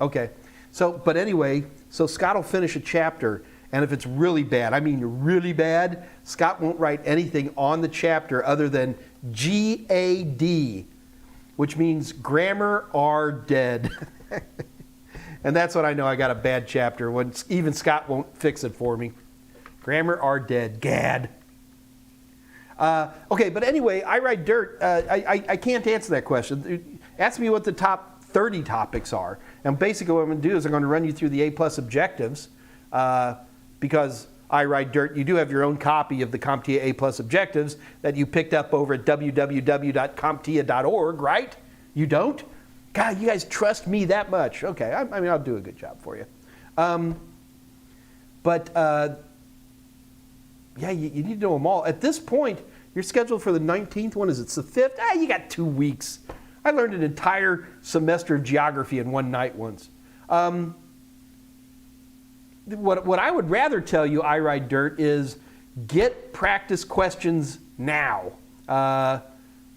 Okay. But anyway, so Scott will finish a chapter, and if it's really bad, I mean really bad, Scott won't write anything on the chapter other than GAD, which means grammar are dead. And that's when I know I got a bad chapter, when even Scott won't fix it for me. Grammar are dead. Gad. Okay, but anyway, I ride dirt. I can't answer that question. Ask me what the top 30 topics are. And basically what I'm going to do is I'm going to run you through the A+ objectives. Because I ride dirt, you do have your own copy of the Comptia A+ objectives that you picked up over at www.comptia.org, right? You don't? God, you guys trust me that much. Okay, I mean, I'll do a good job for you. Yeah, you need to know them all. At this point, you're scheduled for the 19th. When is it? It's the 5th? You got 2 weeks. I learned an entire semester of geography in one night once. What I would rather tell you, I ride dirt, is get practice questions now.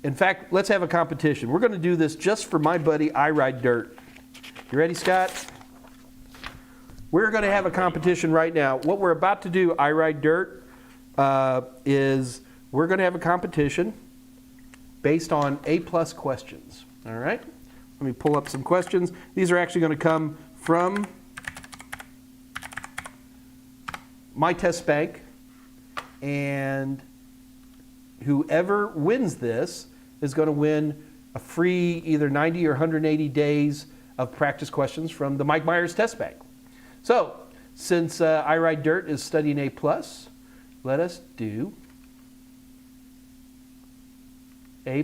In fact, let's have a competition. We're going to do this just for my buddy, I Ride Dirt. You ready, Scott? We're going to have a competition right now. What we're about to do, I Ride Dirt, is we're going to have a competition based on A+ questions. All right? Let me pull up some questions. These are actually going to come from my test bank, and whoever wins this is going to win a free either 90 or 180 days of practice questions from the Mike Meyers test bank. So, since I Ride Dirt is studying A+, let us do A+.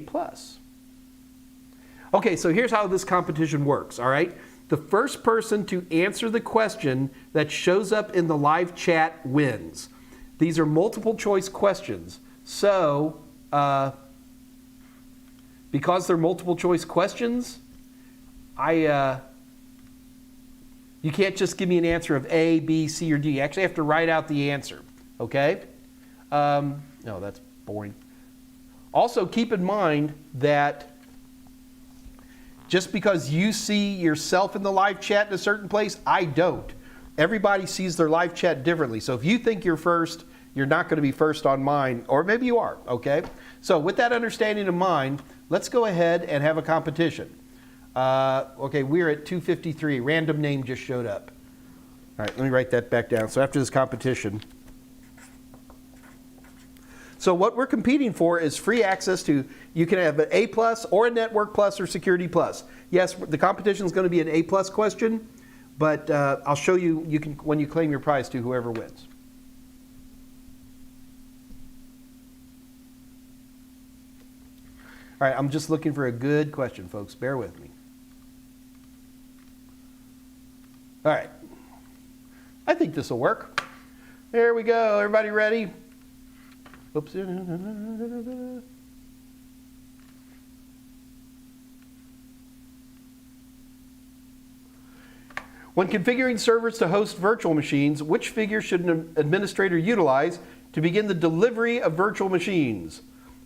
Okay, so here's how this competition works, all right? The first person to answer the question that shows up in the live chat wins. These are multiple choice questions. So, because they're multiple choice questions, you can't just give me an answer of A, B, C, or D. You actually have to write out the answer, okay? No, that's boring. Also, keep in mind that just because you see yourself in the live chat in a certain place, I don't. Everybody sees their live chat differently. So if you think you're first, you're not going to be first on mine, or maybe you are, okay? So with that understanding in mind, let's go ahead and have a competition. Okay, we're at 253. Random name just showed up. All right, let me write that back down. So after this competition. So what we're competing for is free access to, you can have an A+ or a Network Plus or Security Plus. Yes, the competition is going to be an A+ question, but I'll show you, you can when you claim your prize to whoever wins. All right, I'm just looking for a good question, folks. Bear with me. All right. I think this will work. There we go. Everybody ready? Oops. When configuring servers to host virtual machines, which figure should an administrator utilize to begin the delivery of virtual machines?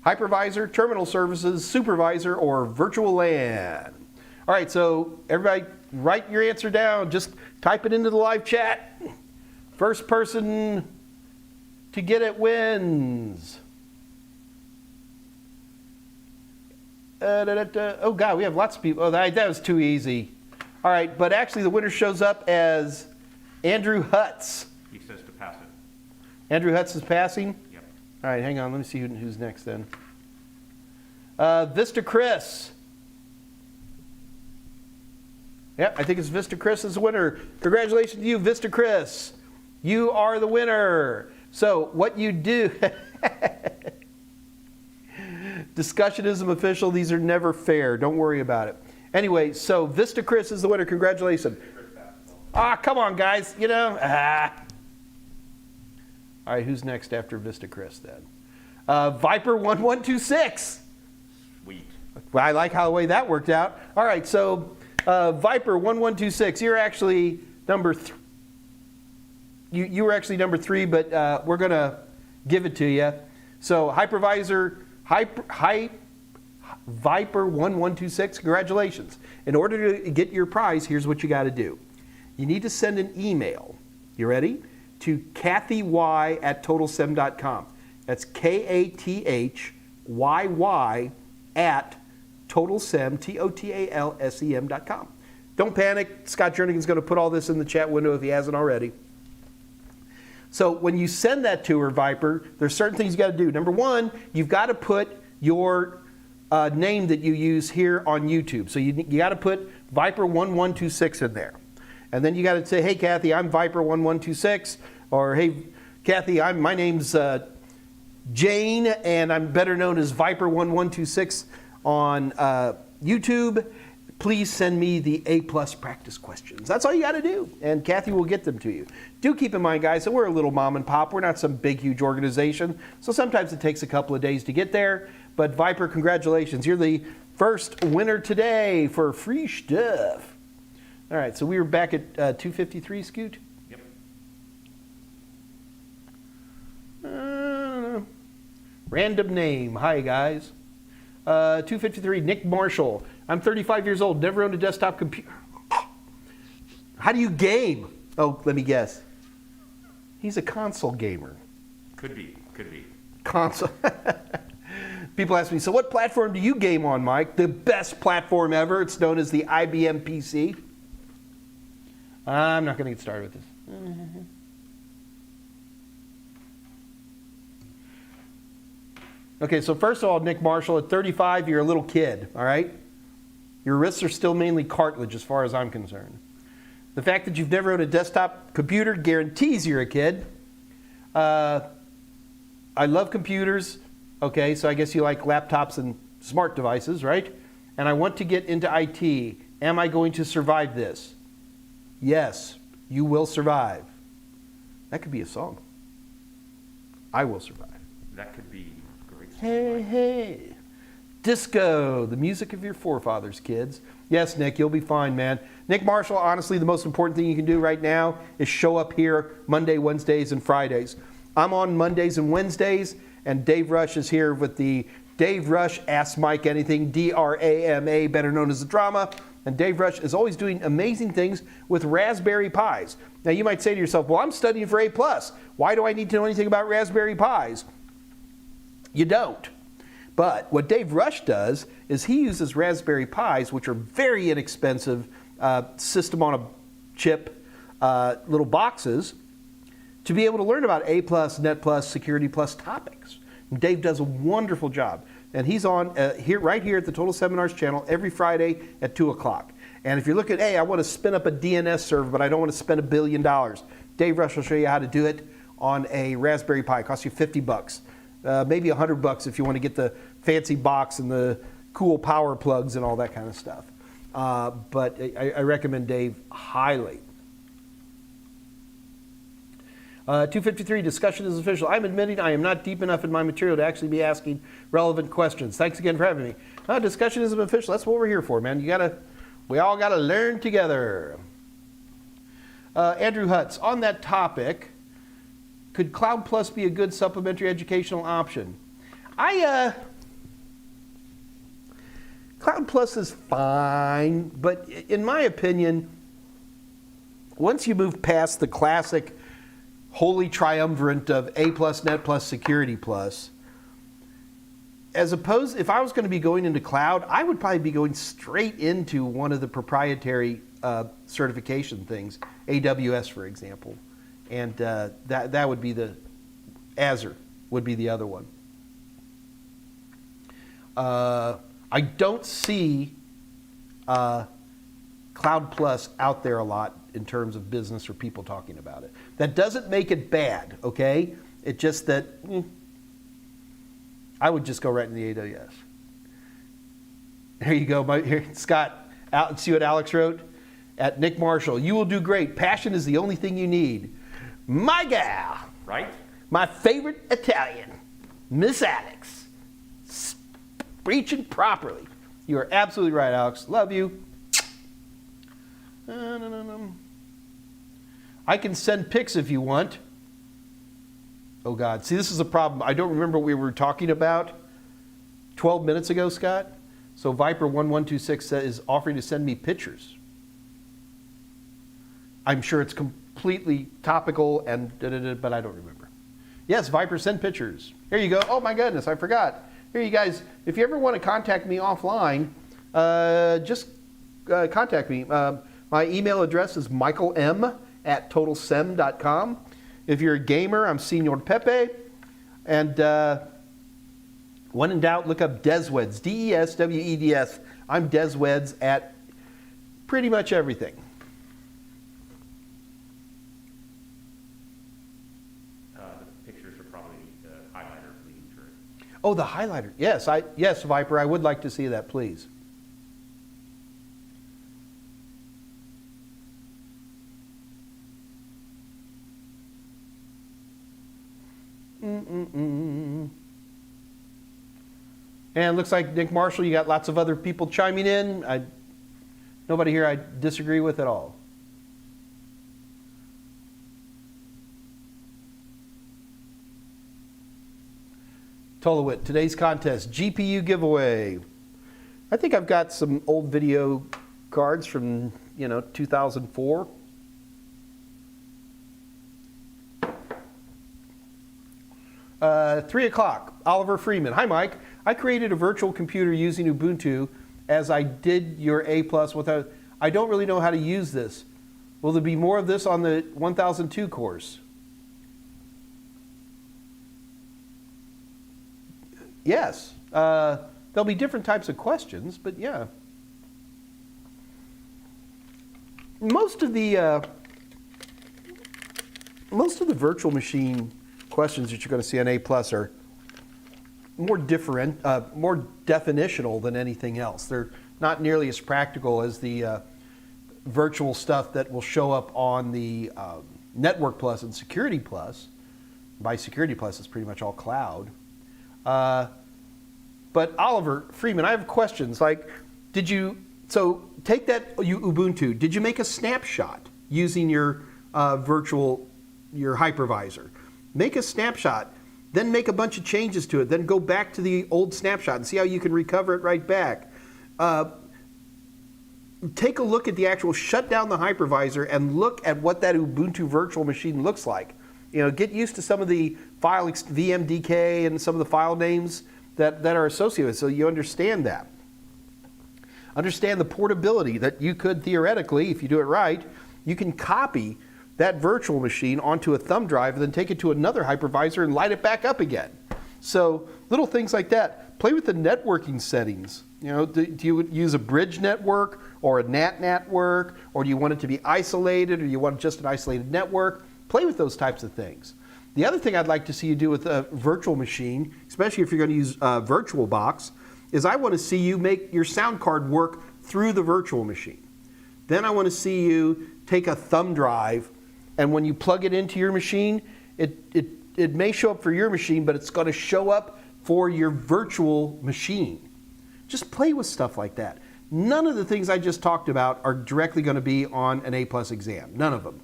Hypervisor, terminal services, supervisor, or virtual LAN? All right, so everybody write your answer down. Just type it into the live chat. First person to get it wins. Oh, God, we have lots of people. Oh, that was too easy. All right, but actually the winner shows up as Andrew Hutz. He says to pass it. Andrew Hutz is passing? Yep. All right, hang on. Let me see who's next then. Vista Chris. Yep, I think it's Vista Chris is the winner. Congratulations to you, Vista Chris. You are the winner. So what you do... Discussionism official, these are never fair. Don't worry about it. Anyway, so Vista Chris is the winner. Congratulations. Ah, come on, guys. You know. All right, who's next after Vista Chris then? Viper1126. Sweet. Well, I like how the way that worked out. All right, so Viper1126, you're actually number 3. You were actually number 3, but we're going to give it to you. So Viper1126, congratulations. In order to get your prize, here's what you got to do. You need to send an email, you ready, to kathyy@totalsem.com. That's KATHYY at totalsem, TOTALSEM.com. Don't panic. Scott Jernigan's going to put all this in the chat window if he hasn't already. So when you send that to her, Viper, there's certain things you got to do. Number one, you've got to put your name that you use here on YouTube. So you got to put Viper1126 in there. And then you got to say, hey, Kathy, I'm Viper1126. Or, hey, Kathy, my name's Jane, and I'm better known as Viper1126 on YouTube. Please send me the A+ practice questions. That's all you got to do, and Kathy will get them to you. Do keep in mind, guys, that we're a little mom and pop. We're not some big, huge organization, so sometimes it takes a couple of days to get there. But Viper, congratulations. You're the first winner today for free stuff. All right, so we were back at 253, Scoot? Yep. Random name. Hi, guys. 253, Nick Marshall. I'm 35 years old, never owned a desktop computer. How do you game? Oh, let me guess. He's a console gamer. Could be. Console. People ask me, so what platform do you game on, Mike? The best platform ever. It's known as the IBM PC. I'm not going to get started with this. Okay, so first of all, Nick Marshall, at 35, you're a little kid, all right? Your wrists are still mainly cartilage as far as I'm concerned. The fact that you've never owned a desktop computer guarantees you're a kid. I love computers. Okay, so I guess you like laptops and smart devices, right? And I want to get into IT. Am I going to survive this? Yes, you will survive. That could be a song. I will survive. That could be great. Hey. Disco, the music of your forefathers, kids. Yes, Nick, you'll be fine, man. Nick Marshall, honestly, the most important thing you can do right now is show up here Monday, Wednesdays, and Fridays. I'm on Mondays and Wednesdays, and Dave Rush is here with the Dave Rush Ask Mike Anything, DRAMA, better known as the drama. And Dave Rush is always doing amazing things with Raspberry Pis. Now, you might say to yourself, well, I'm studying for A+. Why do I need to know anything about Raspberry Pis? You don't. But what Dave Rush does is he uses Raspberry Pis, which are very inexpensive system on a chip little boxes, to be able to learn about A+, Net+, Security+ topics. And Dave does a wonderful job. And he's on right here at the Total Seminars channel every Friday at 2 o'clock. And if you're looking, hey, I want to spin up a DNS server, but I don't want to spend $1 billion, Dave Rush will show you how to do it on a Raspberry Pi. It costs you $50. Maybe $100 if you want to get the fancy box and the cool power plugs and all that kind of stuff. But I recommend Dave highly. 253, discussion is official. I'm admitting I am not deep enough in my material to actually be asking relevant questions. Thanks again for having me. Discussion isn't official. That's what we're here for, man. We all gotta learn together. Andrew Hutz, on that topic, could Cloud Plus be a good supplementary educational option? Cloud Plus is fine, but in my opinion, once you move past the classic holy triumvirate of A+, Net+, Security+, as opposed, if I was going to be going into cloud, I would probably be going straight into one of the proprietary certification things, AWS, for example. And that would be the, Azure would be the other one. I don't see Cloud Plus out there a lot in terms of business or people talking about it. That doesn't make it bad, okay? It's just that I would just go right in the AWS. Here you go, Scott. See what Alex wrote? At Nick Marshall, you will do great. Passion is the only thing you need. My gal. Right? My favorite Italian, Miss Alex. Preaching properly. You are absolutely right, Alex. Love you. I can send pics if you want. Oh, God. See, this is a problem. I don't remember what we were talking about 12 minutes ago, Scott. So Viper1126 is offering to send me pictures. I'm sure it's completely topical and but I don't remember. Yes, Viper, send pictures. Here you go. Oh, my goodness, I forgot. Here, you guys, if you ever want to contact me offline, just contact me. My email address is michaelm@totalsem.com. If you're a gamer, I'm Senor Pepe. And when in doubt, look up Desweds, DESWEDS. I'm Desweds at pretty much everything. The pictures are probably the highlighter leading through. Oh, the highlighter. Yes, yes, Viper, I would like to see that, please. And it looks like, Nick Marshall, you got lots of other people chiming in. Nobody here I disagree with at all. Tolowit, today's contest, GPU giveaway. I think I've got some old video cards from, 2004. Three o'clock, Oliver Freeman. Hi, Mike. I created a virtual computer using Ubuntu as I did your A+. I don't really know how to use this. Will there be more of this on the 1002 course? Yes. There'll be different types of questions, but yeah. Most of the virtual machine questions that you're going to see on A+ are more definitional than anything else. They're not nearly as practical as the virtual stuff that will show up on the Network Plus and Security Plus. By Security Plus, it's pretty much all cloud. But Oliver Freeman, I have questions. Like, so take that Ubuntu. Did you make a snapshot using your your hypervisor? Make a snapshot, then make a bunch of changes to it, then go back to the old snapshot and see how you can recover it right back. Take a look at the actual, shut down the hypervisor and look at what that Ubuntu virtual machine looks like. Get used to some of the file VMDK and some of the file names that are associated with it, so you understand that. Understand the portability that you could theoretically, if you do it right, you can copy that virtual machine onto a thumb drive and then take it to another hypervisor and light it back up again. So little things like that. Play with the networking settings. Do you use a bridge network or a NAT network, or do you want it to be isolated, or you want just an isolated network? Play with those types of things. The other thing I'd like to see you do with a virtual machine, especially if you're going to use VirtualBox, is I want to see you make your sound card work through the virtual machine. Then I want to see you take a thumb drive, and when you plug it into your machine, It may show up for your machine, but it's going to show up for your virtual machine. Just play with stuff like that. None of the things I just talked about are directly going to be on an A+ exam. None of them.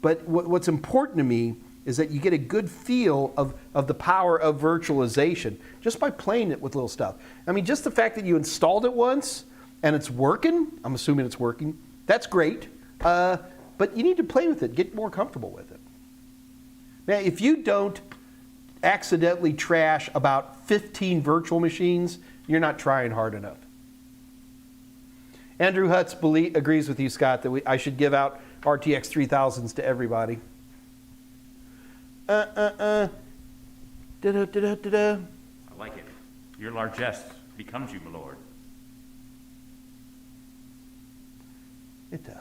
But what's important to me is that you get a good feel of the power of virtualization just by playing it with little stuff. I mean, just the fact that you installed it once and it's working, I'm assuming it's working, that's great. But you need to play with it, get more comfortable with it. Now, if you don't accidentally trash about 15 virtual machines, you're not trying hard enough. Andrew Hutz agrees with you, Scott, that I should give out RTX 3000s to everybody. I like it. Your largesse becomes you, my lord. It does.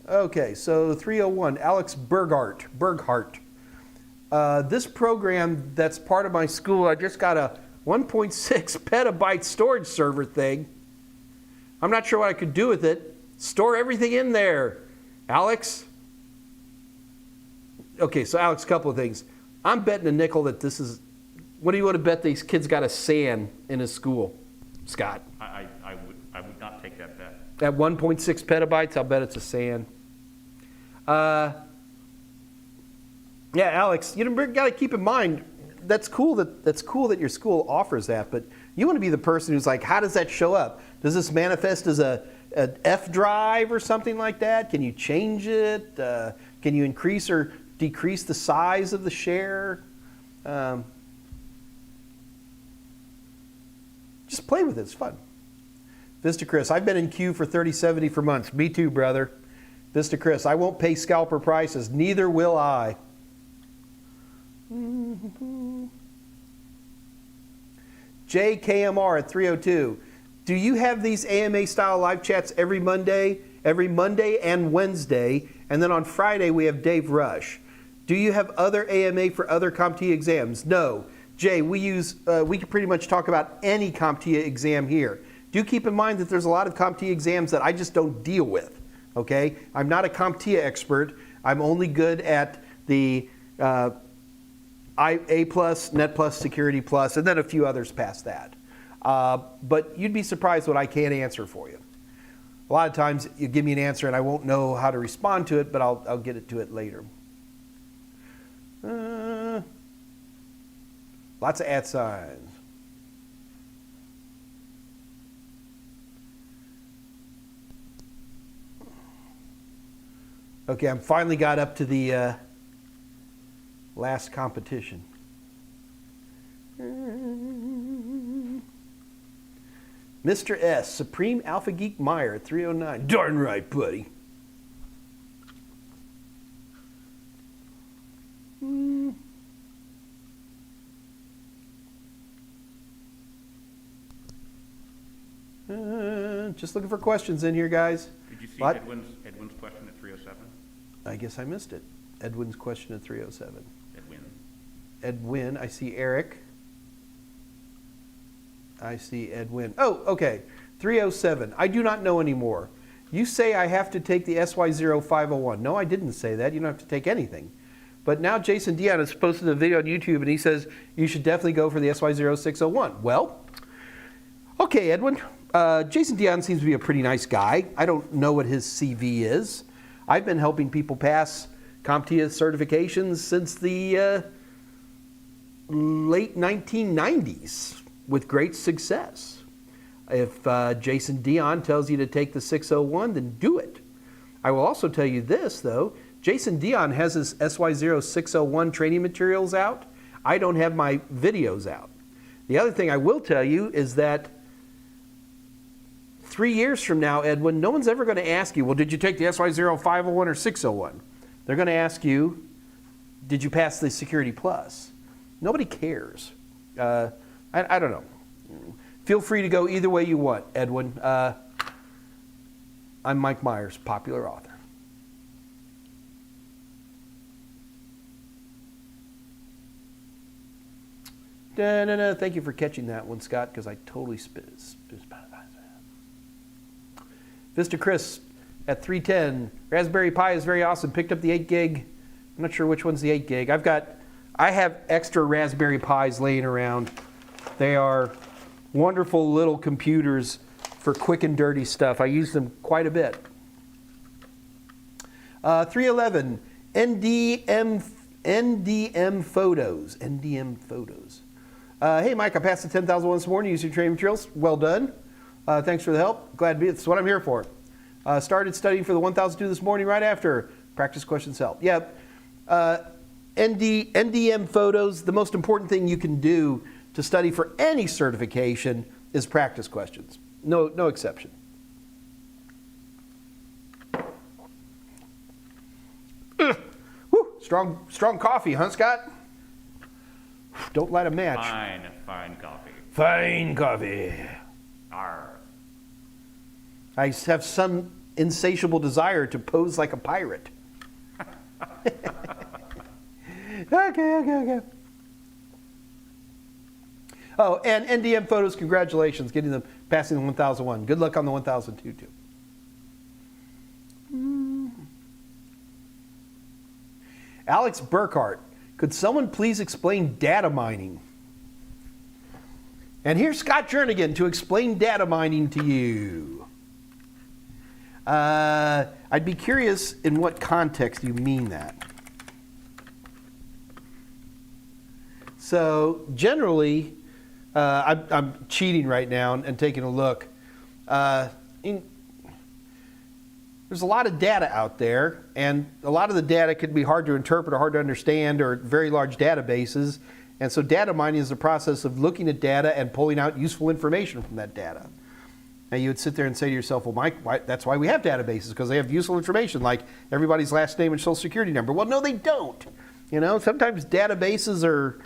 Okay, so 301, Alex Berghart. This program that's part of my school, I just got a 1.6 petabyte storage server thing. I'm not sure what I could do with it. Store everything in there, Alex. Okay, so Alex, a couple of things. I'm betting a nickel that this is, what do you want to bet these kids got a SAN in his school, Scott? I would not take that bet. At 1.6 petabytes, I'll bet it's a SAN. Yeah, Alex, you got to keep in mind, that's cool that your school offers that, but you want to be the person who's like, how does that show up? Does this manifest as an F drive or something like that? Can you change it? Can you increase or decrease the size of the share? Just play with it. It's fun. Vista Chris, I've been in queue for 3070 for months. Me too, brother. Vista Chris, I won't pay scalper prices. Neither will I. JKMR at 302. Do you have these AMA style live chats every Monday and Wednesday, and then on Friday we have Dave Rush? Do you have other AMA for other Comptia exams? No. Jay, we can pretty much talk about any Comptia exam here. Do keep in mind that there's a lot of Comptia exams that I just don't deal with, okay? I'm not a Comptia expert. I'm only good at the A+, Net Plus, Security Plus, and then a few others past that. But you'd be surprised what I can't answer for you. A lot of times you give me an answer and I won't know how to respond to it, but I'll get to it later. Lots of @ signs. Okay, I'm finally got up to the last competition. Mr. S, Supreme Alpha Geek Meyer at 309. Darn right, buddy. Just looking for questions in here, guys. Did you see Edwin's question at 307? I guess I missed it. Edwin's question at 307. Edwin. I see Eric. I see Edwin. Oh, okay. 307. I do not know anymore. You say I have to take the SY0501. No, I didn't say that. You don't have to take anything. But now Jason Dion has posted a video on YouTube and he says you should definitely go for the SY0601. Well, okay, Edwin. Jason Dion seems to be a pretty nice guy. I don't know what his CV is. I've been helping people pass Comptia certifications since the late 1990s with great success. If Jason Dion tells you to take the 601, then do it. I will also tell you this, though. Jason Dion has his SY0601 training materials out. I don't have my videos out. The other thing I will tell you is that 3 years from now, Edwin, no one's ever going to ask you, well, did you take the SY0501 or 601? They're going to ask you, did you pass the Security Plus? Nobody cares. I don't know. Feel free to go either way you want, Edwin. I'm Mike Meyers, popular author. No. Thank you for catching that one, Scott, because I totally spit. Vista Chris at 310. Raspberry Pi is very awesome. Picked up the 8 gig. I'm not sure which one's the 8 gig. I have extra Raspberry Pis laying around. They are wonderful little computers for quick and dirty stuff. I use them quite a bit. 311, NDM Photos. NDM Photos. Hey, Mike, I passed the 10,001 this morning using training materials. Well done. Thanks for the help. Glad to be. That's what I'm here for. Started studying for the 1002 this morning right after. Practice questions help. Yep. NDM Photos, the most important thing you can do to study for any certification is practice questions. No exception. Woo, strong coffee, huh, Scott? Don't light a match. Fine coffee. Fine coffee. Arr. I have some insatiable desire to pose like a pirate. Okay. Oh, and NDM Photos, congratulations, passing the 1001. Good luck on the 1002 too. Alex Burkhart, could someone please explain data mining? And here's Scott Jernigan to explain data mining to you. I'd be curious in what context you mean that. So generally, I'm cheating right now and taking a look. There's a lot of data out there, and a lot of the data could be hard to interpret or hard to understand, or very large databases. And so data mining is the process of looking at data and pulling out useful information from that data. Now you would sit there and say to yourself, well, Mike, that's why we have databases, because they have useful information like everybody's last name and social security number. Well, no, they don't. You know, sometimes databases are,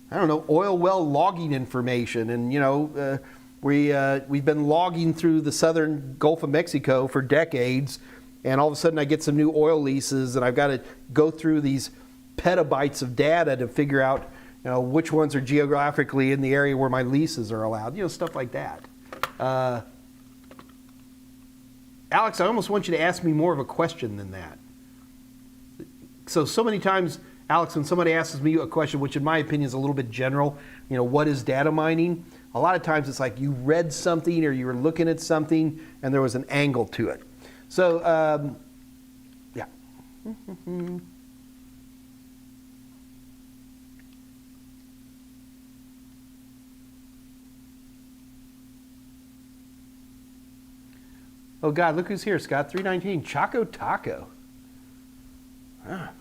I don't know, oil well logging information. And, you know, we've been logging through the southern Gulf of Mexico for decades, and all of a sudden I get some new oil leases, and I've got to go through these petabytes of data to figure out, you know, which ones are geographically in the area where my leases are allowed, you know, stuff like that. Alex, I almost want you to ask me more of a question than that. So many times, Alex, when somebody asks me a question, which in my opinion is a little bit general, you know, what is data mining? A lot of times it's like you read something or you were looking at something and there was an angle to it. So, yeah. Oh God, look who's here, Scott. 319, Choco Taco. Ah.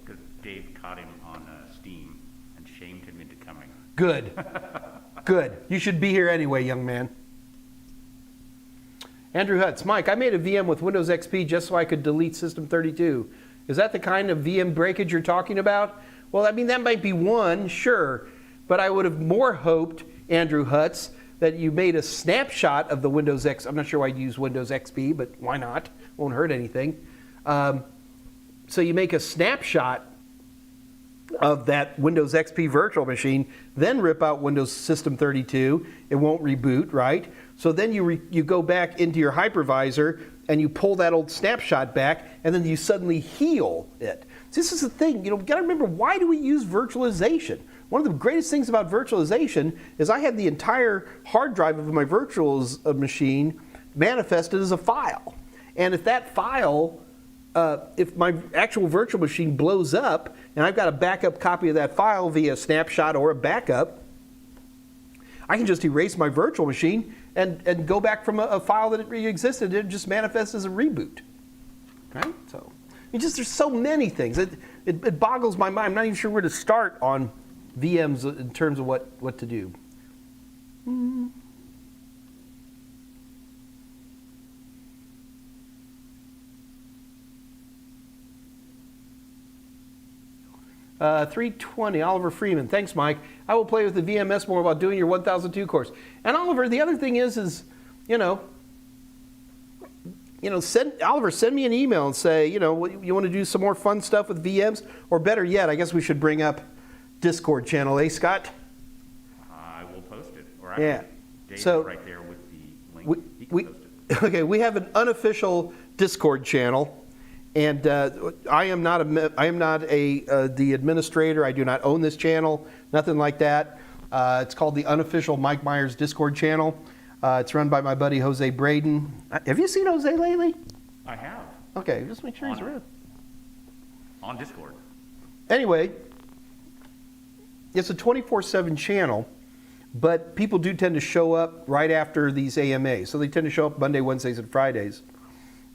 Because Dave caught him on Steam and shamed him into coming. Good. Good. You should be here anyway, young man. Andrew Hutz, Mike, I made a VM with Windows XP just so I could delete System 32. Is that the kind of VM breakage you're talking about? Well, I mean, that might be one, sure. But I would have more hoped, Andrew Hutz, that you made a snapshot of the Windows X. I'm not sure why you use Windows XP, but why not? Won't hurt anything. So you make a snapshot of that Windows XP virtual machine, then rip out Windows System 32. It won't reboot, right? So then you go back into your hypervisor and you pull that old snapshot back, and then you suddenly heal it. This is the thing, you know, you gotta remember, why do we use virtualization? One of the greatest things about virtualization is I had the entire hard drive of my virtual machine manifested as a file. And if that file, if my actual virtual machine blows up and I've got a backup copy of that file via snapshot or a backup, I can just erase my virtual machine and go back from a file that existed. It just manifests as a reboot, right? So, there's so many things. It boggles my mind. I'm not even sure where to start on VMs in terms of what to do. 320, Oliver Freeman. Thanks, Mike. I will play with the VMS more while doing your 1002 course. And Oliver, the other thing is send me an email and say, you want to do some more fun stuff with VMs? Or better yet, I guess we should bring up Discord channel, Scott? I will post it. Or yeah. Dave So is right there with the link. He can post it. Okay, we have an unofficial Discord channel. And I am not the administrator. I do not own this channel, nothing like that. It's called the Unofficial Mike Meyers Discord channel. It's run by my buddy Jose Braden. Have you seen Jose lately? I have. Okay, just make sure he's around. On Discord. Anyway, it's a 24/7 channel, but people do tend to show up right after these AMAs. So they tend to show up Monday, Wednesdays, and Fridays.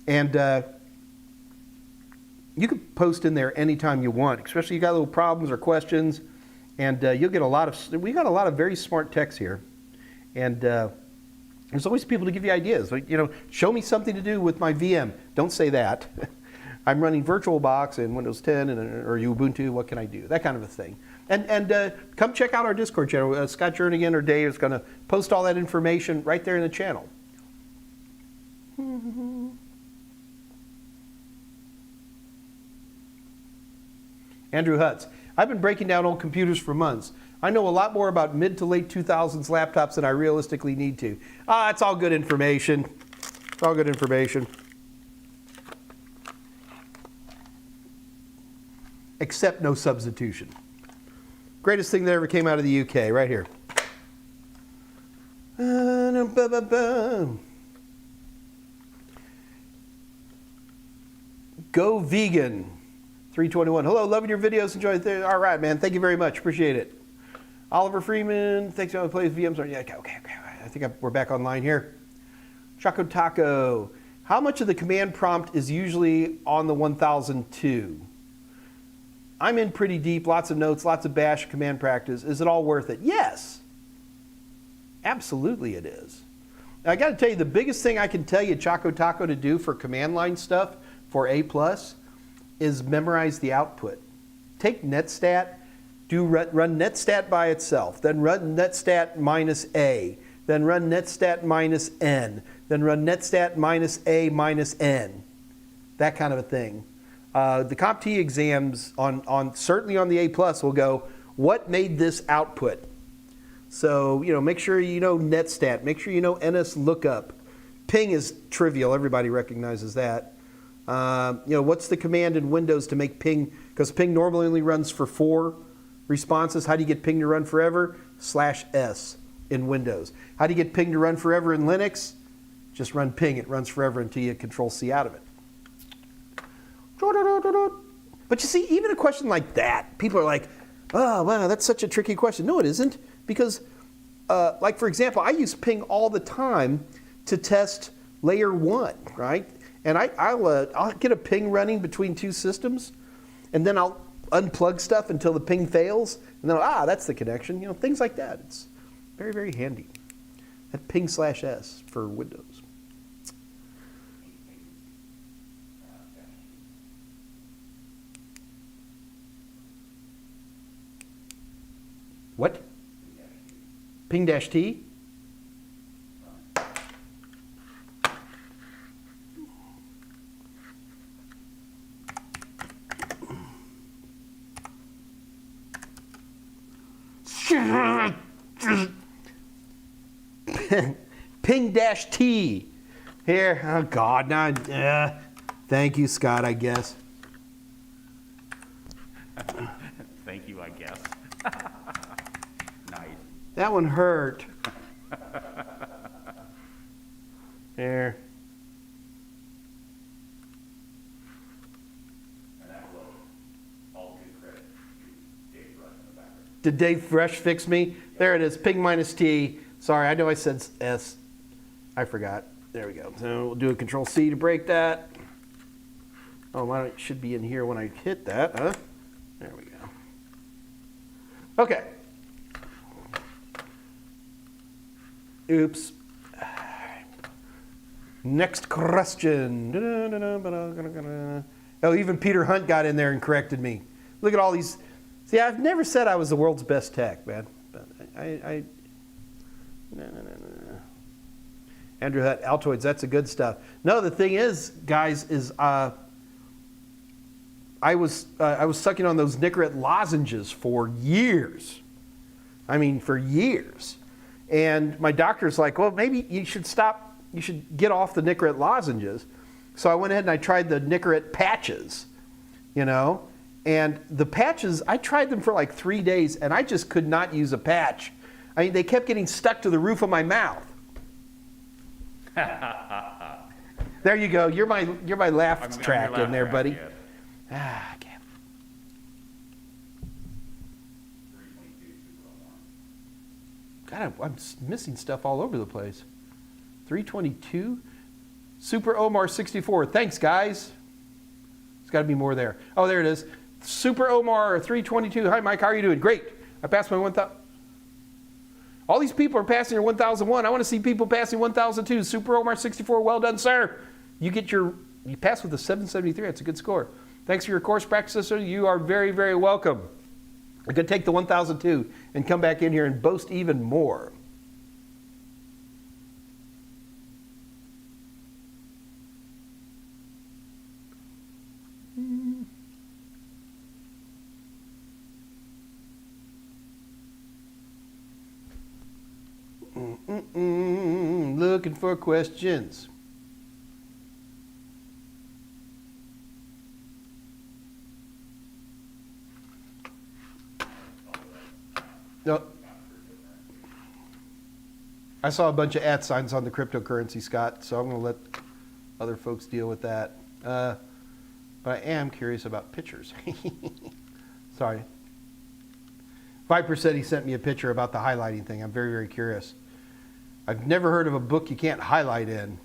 And you can post in there anytime you want, especially if you got little problems or questions, and you'll get we got a lot of very smart techs here. And there's always people to give you ideas. Like, show me something to do with my VM. Don't say that. I'm running VirtualBox and Windows 10 or Ubuntu. What can I do? That kind of a thing. And come check out our Discord channel. Scott Jernigan or Dave is going to post all that information right there in the channel. Andrew Hutz. I've been breaking down old computers for months. I know a lot more about mid to late 2000s laptops than I realistically need to. It's all good information. It's all good information. Except no substitution. Greatest thing that ever came out of the UK, right here. Go vegan. 321. Hello, loving your videos. Enjoy it. All right, man. Thank you very much. Appreciate it. Oliver Freeman. Thanks for playing VMs. Yeah, okay. I think we're back online here. Choco Taco. How much of the command prompt is usually on the 1002? I'm in pretty deep. Lots of notes, lots of bash command practice. Is it all worth it? Yes. Absolutely it is. Now, I got to tell you, the biggest thing I can tell you, Choco Taco, to do for command line stuff for A+, is memorize the output. Take netstat, run netstat by itself, then run netstat minus A, then run netstat minus N, then run netstat minus A minus N. That kind of a thing. The Comptia exams certainly on the A+ will go, what made this output? So, make sure you know netstat, make sure you know NS lookup. Ping is trivial, everybody recognizes that. What's the command in Windows to make ping? Because ping normally only runs for 4 responses. How do you get ping to run forever? /S in Windows. How do you get ping to run forever in Linux? Just run ping. It runs forever until you Control-C out of it. But you see, even a question like that, people are like, oh, wow, that's such a tricky question. No, it isn't. Because, like, for example, I use ping all the time to test layer 1, right? And I'll get a ping running between 2 systems, and then I'll unplug stuff until the ping fails, and then that's the connection. Things like that. It's very, very handy. That ping /S for Windows. What? Ping-T? Ping-T. Here, oh God, now, thank you, Scott, I guess. Thank you, I guess. Nice. That one hurt. There. And that will all due credit to Dave Rush in the background. Did Dave Fresh fix me? There it is, ping-T. Sorry, I know I said S. I forgot. There we go. So we'll do a Control-C to break that. Oh, well, it should be in here when I hit that, huh? There we go. Okay. Oops. Next question. Oh, even Peter Hunt got in there and corrected me. Look at all these. See, I've never said I was the world's best tech, man. But no. Andrew Hutt, Altoids, that's the good stuff. No, the thing is, guys, is I was sucking on those Nicorette lozenges for years. I mean, for years. And my doctor's like, well, maybe you should stop. You should get off the Nicorette lozenges. So I went ahead and I tried the Nicorette patches, you know, and the patches, I tried them for like 3 days and I just could not use a patch. I mean, they kept getting stuck to the roof of my mouth. There you go. You're my laugh track in there, buddy. Yes. Ah, I can't. God, I'm missing stuff all over the place. 322, Super Omar 64. Thanks, guys. There's got to be more there. Oh, there it is. Super Omar 322. Hi, Mike. How are you doing? Great. I passed my 1,000. All these people are passing your 1001. I want to see people passing 1002. Super Omar 64. Well done, sir. You pass with a 773. That's a good score. Thanks for your course practice, sir. You are very, very welcome. I could take the 1002 and come back in here and boast even more. Looking for questions. No. I saw a bunch of @ on the cryptocurrency, Scott, so I'm going to let other folks deal with that. But I am curious about pictures. Sorry. Viper said he sent me a picture about the highlighting thing. I'm very, very curious. I've never heard of a book you can't highlight in.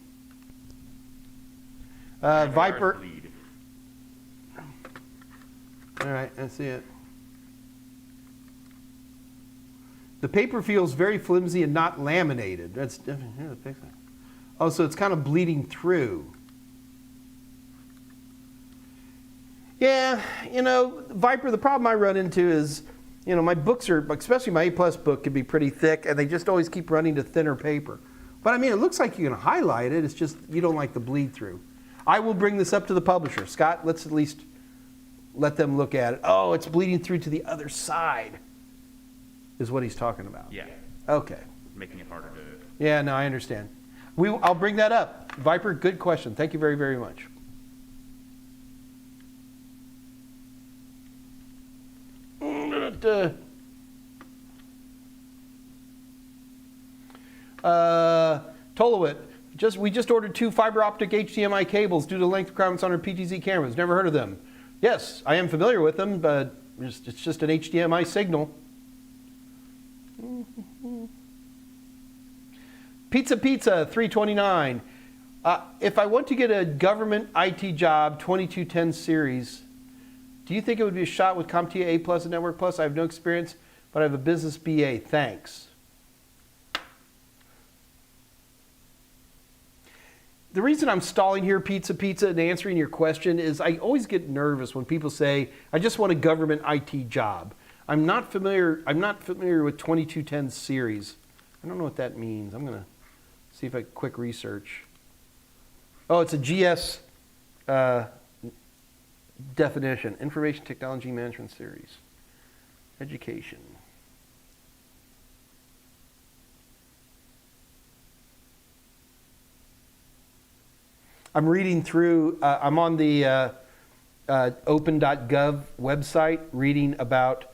Viper. All right, I see it. The paper feels very flimsy and not laminated. That's definitely, here's the picture. Oh, so it's kind of bleeding through. Yeah, you know, Viper, the problem I run into is, you know, my books are, especially my A+ book, can be pretty thick, and they just always keep running to thinner paper. But I mean, it looks like you can highlight it. It's just you don't like the bleed through. I will bring this up to the publisher. Scott, let's at least let them look at it. Oh, it's bleeding through to the other side, is what he's talking about. Yeah. Okay. Making it harder to. Yeah, no, I understand. I'll bring that up. Viper, good question. Thank you very, very much. Tolowit, we just ordered 2 fiber optic HDMI cables due to length requirements on our PTZ cameras. Never heard of them. Yes, I am familiar with them, but it's just an HDMI signal. Pizza 329. If I want to get a government IT job, 2210 series, do you think it would be a shot with Comptia A+ and Network Plus? I have no experience, but I have a business BA. Thanks. The reason I'm stalling here, Pizza, and answering your question is I always get nervous when people say, I just want a government IT job. I'm not familiar with 2210 series. I don't know what that means. I'm going to see if I quick research. Oh, it's a GS definition, Information Technology Management Series. Education. I'm reading through, I'm on the open.gov website reading about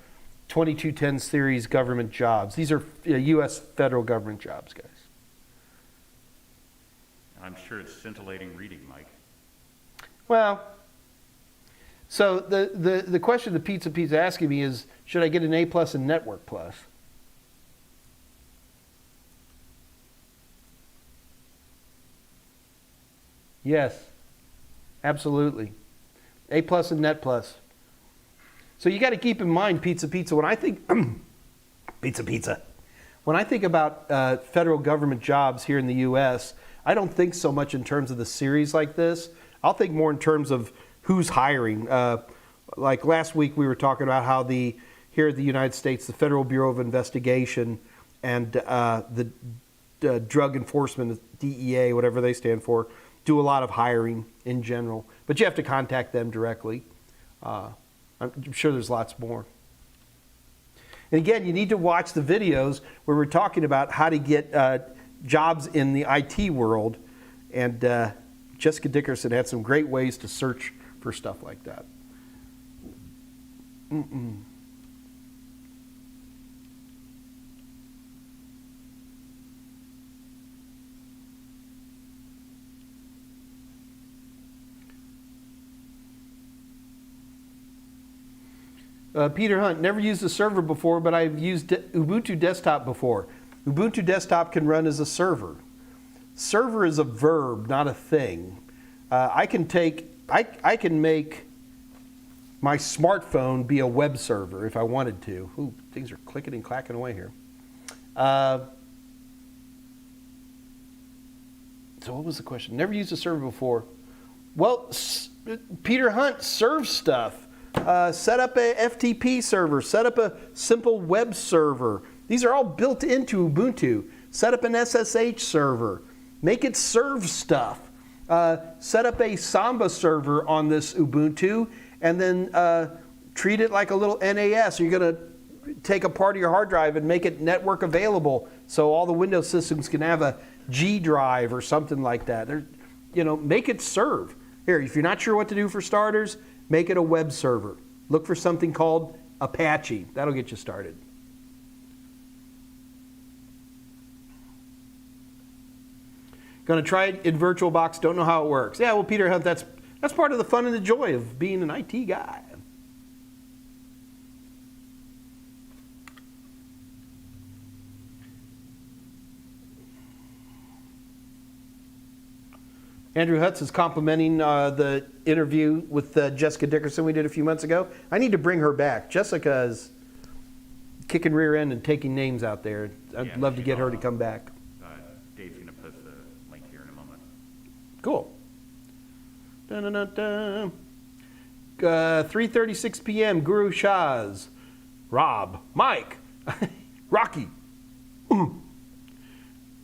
2210 series government jobs. These are U.S. federal government jobs, guys. I'm sure it's scintillating reading, Mike. Well, so the question the Pizza's asking me is, should I get an A+ and Network Plus? Yes, absolutely. A+ and Net Plus. So you got to keep in mind, Pizza, when I think Pizza. When I think about federal government jobs here in the U.S., I don't think so much in terms of the series like this. I'll think more in terms of who's hiring. Like last week, we were talking about how here at the United States, the Federal Bureau of Investigation and the Drug Enforcement, DEA, whatever they stand for, do a lot of hiring in general. But you have to contact them directly. I'm sure there's lots more. And again, you need to watch the videos where we're talking about how to get jobs in the IT world. And Jessica Dickerson had some great ways to search for stuff like that. Peter Hunt, never used a server before, but I've used Ubuntu Desktop before. Ubuntu Desktop can run as a server. Server is a verb, not a thing. I can make my smartphone be a web server if I wanted to. Ooh, things are clicking and clacking away here. So what was the question? Never used a server before. Well, Peter Hunt, serve stuff. Set up a FTP server, set up a simple web server. These are all built into Ubuntu. Set up an SSH server. Make it serve stuff. Set up a Samba server on this Ubuntu and then treat it like a little NAS. You're going to take a part of your hard drive and make it network available so all the Windows systems can have a G drive or something like that. Make it serve. Here, if you're not sure what to do for starters, make it a web server. Look for something called Apache. That'll get you started. Going to try it in VirtualBox. Don't know how it works. Yeah, well, Peter Hunt, that's part of the fun and the joy of being an IT guy. Andrew Hutz is complimenting the interview with Jessica Dickerson we did a few months ago. I need to bring her back. Jessica is kicking rear end and taking names out there. I'd love to get her to come back. Dave's going to post the link here in a moment. Cool. 3:36 p.m. Guru Shahs, Rob, Mike, Rocky.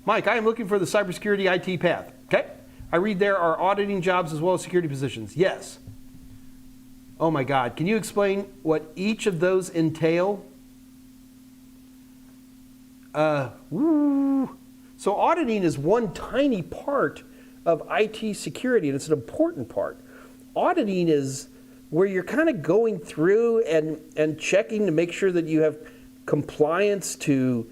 Mike, I am looking for the cybersecurity IT path. Okay. I read there are auditing jobs as well as security positions. Yes. Oh my God. Can you explain what each of those entail? So auditing is one tiny part of IT security, and it's an important part. Auditing is where you're kind of going through and checking to make sure that you have compliance to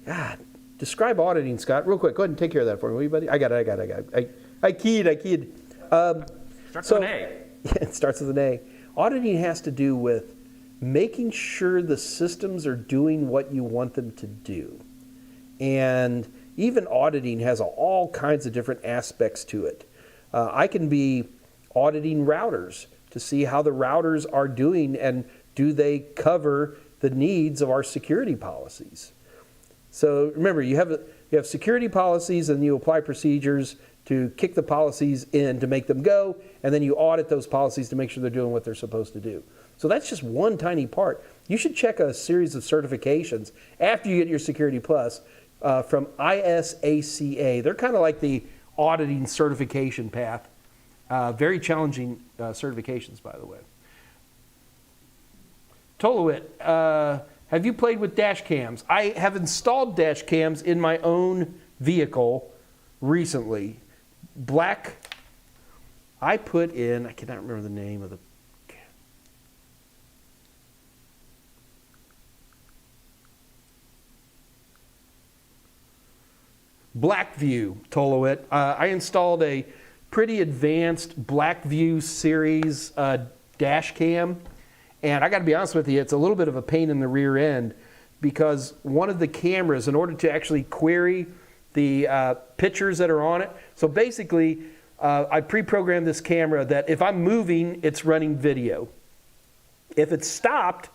God. Describe auditing, Scott, real quick. Go ahead and take care of that for me, will you, buddy? I got it. I keyed. Starts with an A. Yeah, it starts with an A. Auditing has to do with making sure the systems are doing what you want them to do. And even auditing has all kinds of different aspects to it. I can be auditing routers to see how the routers are doing and do they cover the needs of our security policies. So remember, you have security policies and you apply procedures to kick the policies in to make them go, and then you audit those policies to make sure they're doing what they're supposed to do. So that's just one tiny part. You should check a series of certifications after you get your Security Plus from ISACA. They're kind of like the auditing certification path. Very challenging certifications, by the way. Tolowit, have you played with dash cams? I have installed dash cams in my own vehicle recently. I put in, I cannot remember the name of the, Blackview, Tolowit. I installed a pretty advanced Blackview series dash cam. And I got to be honest with you, it's a little bit of a pain in the rear end because one of the cameras, in order to actually query the pictures that are on it, so basically I pre-programmed this camera that if I'm moving, it's running video. If it's stopped,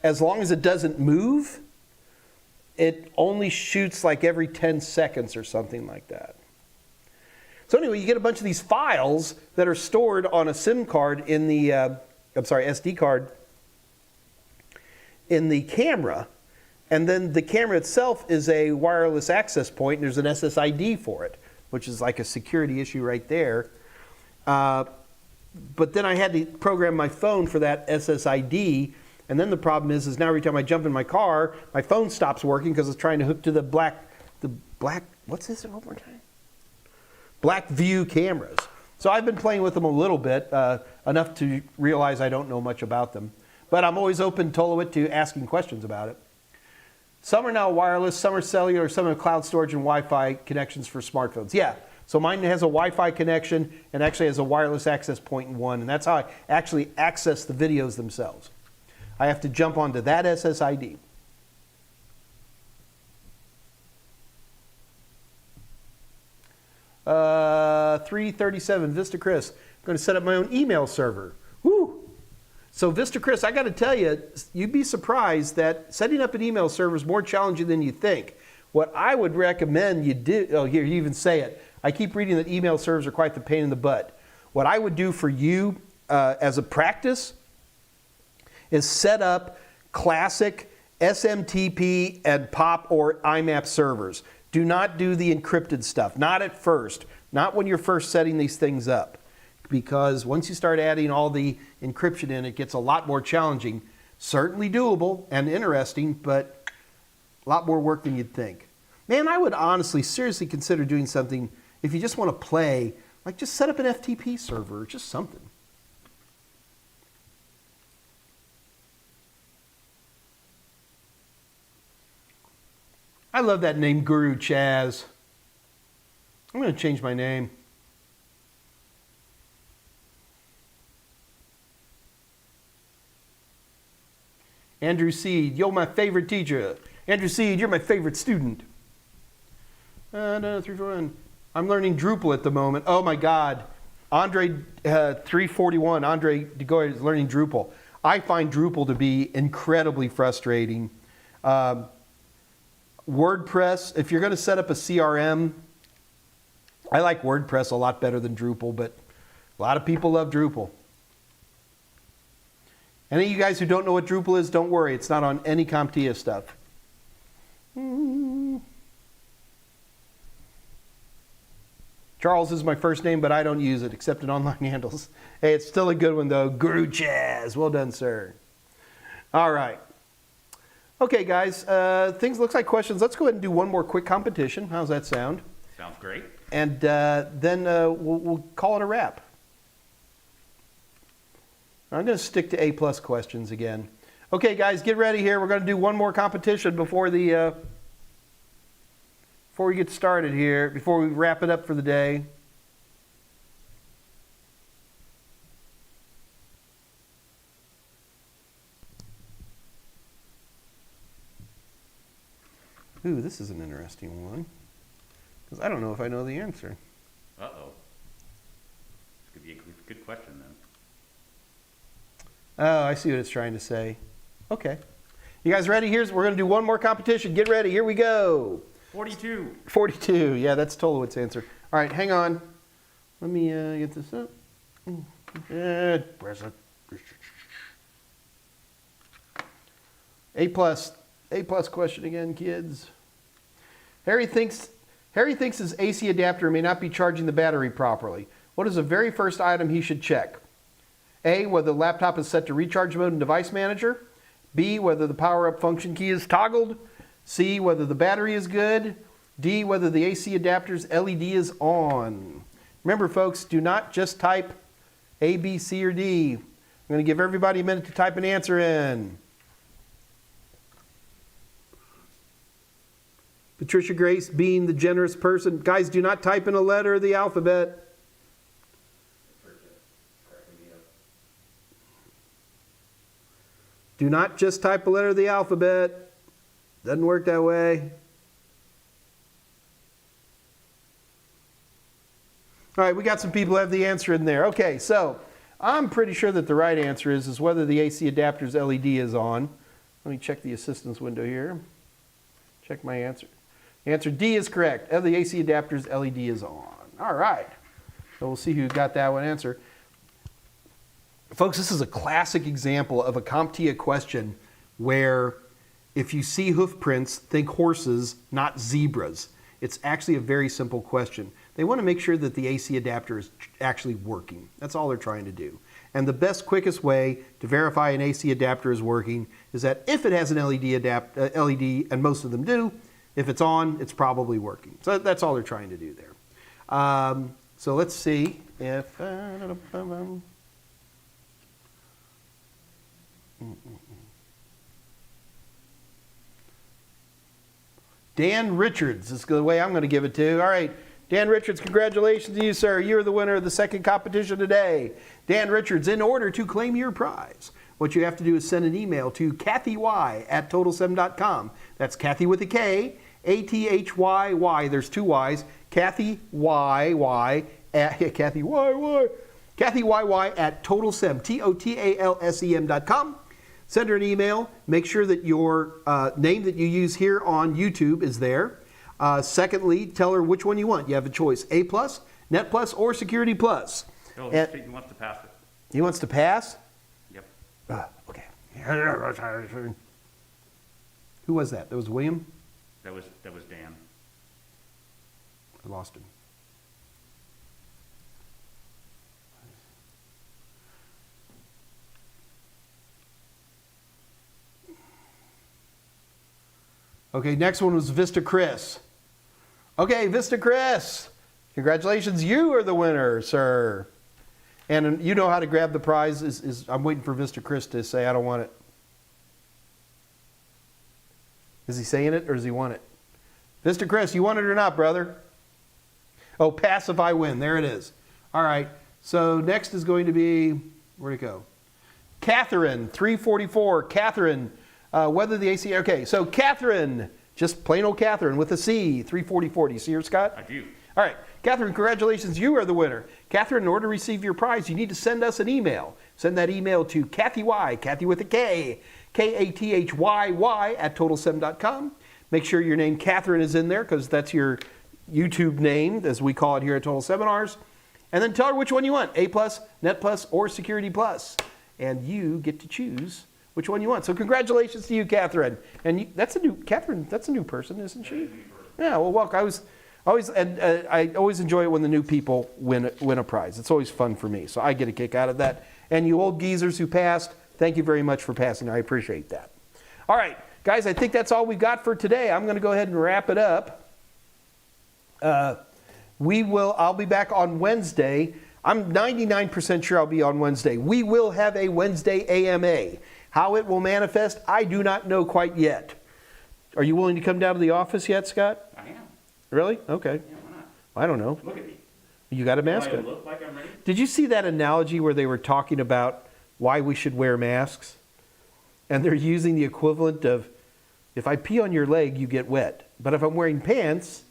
as long as it doesn't move, it only shoots like every 10 seconds or something like that. So anyway, you get a bunch of these files that are stored on a SIM card in the, SD card in the camera, and then the camera itself is a wireless access point, and there's an SSID for it, which is like a security issue right there. But then I had to program my phone for that SSID, and then the problem is now every time I jump in my car, my phone stops working because it's trying to hook to the black, what's this one more time? black view cameras. So I've been playing with them a little bit, enough to realize I don't know much about them. But I'm always open, Tolowit, to asking questions about it. Some are now wireless, some are cellular, some have cloud storage and Wi-Fi connections for smartphones. Yeah, so mine has a Wi-Fi connection and actually has a wireless access point in one, and that's how I actually access the videos themselves. I have to jump onto that SSID. Uh, 337, Vista Chris. I'm going to set up my own email server. Woo! So Vista Chris, I got to tell you, you'd be surprised that setting up an email server is more challenging than you think. What I would recommend you do, oh here, you even say it. I keep reading that email servers are quite the pain in the butt. What I would do for you as a practice is set up classic SMTP and POP or IMAP servers. Do not do the encrypted stuff, not at first, not when you're first setting these things up. Because once you start adding all the encryption in, it gets a lot more challenging. Certainly doable and interesting, but a lot more work than you'd think. Man, I would honestly, seriously consider doing something, if you just want to play, like just set up an FTP server, or just something. I love that name, Guru Chaz. I'm going to change my name. Andrew Seed, you're my favorite teacher. Andrew Seed, you're my favorite student. 341. I'm learning Drupal at the moment. Oh my God. Andre 341, Andre DeGoy is learning Drupal. I find Drupal to be incredibly frustrating. WordPress, if you're going to set up a CRM, I like WordPress a lot better than Drupal, but a lot of people love Drupal. Any of you guys who don't know what Drupal is, don't worry. It's not on any Comptia stuff. Charles is my first name, but I don't use it except in online handles. Hey, it's still a good one, though. Guru Chaz. Well done, sir. All right. Okay, guys. Things looks like questions. Let's go ahead and do one more quick competition. How's that sound? Sounds great. And then we'll call it a wrap. I'm going to stick to A+ questions again. Okay, guys, get ready here. We're going to do one more competition before we get started here, before we wrap it up for the day. Ooh, this is an interesting one, because I don't know if I know the answer. Uh-oh. This could be a good question, then. Oh, I see what it's trying to say. Okay. You guys ready? We're going to do one more competition. Get ready. Here we go. 42. 42. Yeah, that's Tolowit's answer. All right, hang on. Let me get this up. Press it. A+ question again, kids. Harry thinks his AC adapter may not be charging the battery properly. What is the very first item he should check? A, whether the laptop is set to recharge mode in Device Manager. B, whether the power-up function key is toggled. C, whether the battery is good. D, whether the AC adapter's LED is on. Remember, folks, do not just type A, B, C, or D. I'm going to give everybody a minute to type an answer in. Patricia Grace, being the generous person. Guys, do not type in a letter of the alphabet. Do not just type a letter of the alphabet. Doesn't work that way. All right, we got some people who have the answer in there. Okay, so I'm pretty sure that the right answer is whether the AC adapter's LED is on. Let me check the assistance window here. Check my answer. Answer D is correct. The AC adapter's LED is on. All right. So we'll see who got that one answer. Folks, this is a classic example of a Comptia question where if you see hoof prints, think horses, not zebras. It's actually a very simple question. They want to make sure that the AC adapter is actually working. That's all they're trying to do. And the best, quickest way to verify an AC adapter is working is that if it has an LED, and most of them do, if it's on, it's probably working. So that's all they're trying to do there. So let's see if... Dan Richards is the way I'm going to give it to. All right, Dan Richards, congratulations to you, sir. You're the winner of the second competition today. Dan Richards, in order to claim your prize, what you have to do is send an email to kathyy@total7.com. That's Kathy with a K, ATHYY. There's two Y's. Kathy YY at Kathy YY. Kathy YY at totalsem, TOTALSEM.com. Send her an email. Make sure that your name that you use here on YouTube is there. Secondly, tell her which one you want. You have a choice: A+, Net Plus, or Security Plus. Oh, And he wants to pass it. he wants to pass? Yep. Okay. Who was that? That was William? That was Dan. I lost him. Okay, next one was Vista Chris. Okay, Vista Chris, congratulations, you are the winner, sir. And you know how to grab the prize. I'm waiting for Vista Chris to say, I don't want it. Is he saying it or does he want it? Vista Chris, you want it or not, brother? Oh, pass if I win. There it is. All right, so next is going to be, where'd it go? Catherine, 344. Catherine. Whether the AC, okay, so Catherine, just plain old Catherine with a C, 344. Do you see her, Scott? I do. All right, Catherine, congratulations, you are the winner. Catherine, in order to receive your prize, you need to send us an email. Send that email to kathyy, Kathy with a K, KATHYY at totalsem.com. Make sure your name Catherine is in there because that's your YouTube name, as we call it here at Total Seminars. And then tell her which one you want, A+, Net Plus, or Security Plus. And you get to choose which one you want. So congratulations to you, Catherine. And that's a new Catherine. That's a new person, isn't she? Yeah. Well, welcome. I always enjoy it when the new people win a prize. It's always fun for me. So I get a kick out of that. And you old geezers who passed, thank you very much for passing. I appreciate that. All right, guys. I think that's all we've got for today. I'm going to go ahead and wrap it up. I'll be back on Wednesday. I'm 99% sure I'll be on Wednesday. We will have a Wednesday AMA. How it will manifest, I do not know quite yet. Are you willing to come down to the office yet, Scott? I am. Really? Okay. Yeah, why not? I don't know. Look at me. You got a Do mask I on. look like I'm ready? Did you see that analogy where they were talking about why we should wear masks? And they're using the equivalent of, if I pee on your leg, you get wet. But if I'm wearing pants,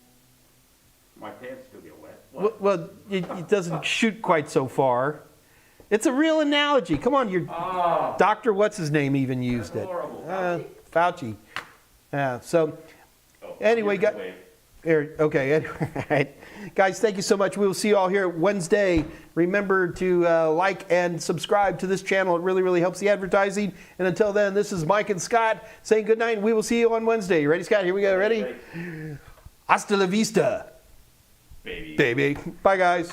My pants still get wet. What? well, it doesn't shoot quite so far. It's a real analogy. Come on, your Oh, Dr. What's-his-name even used that's it. horrible. Fauci. So Oh, anyway, here's the wave. okay. Anyway, all right. Guys, thank you so much. We will see you all here Wednesday. Remember to like and subscribe to this channel. It really, really helps the advertising. And until then, this is Mike and Scott saying good night. We will see you on Wednesday. You ready, Scott? Here we go. Ready? Hasta la vista, Baby. baby. Bye, guys.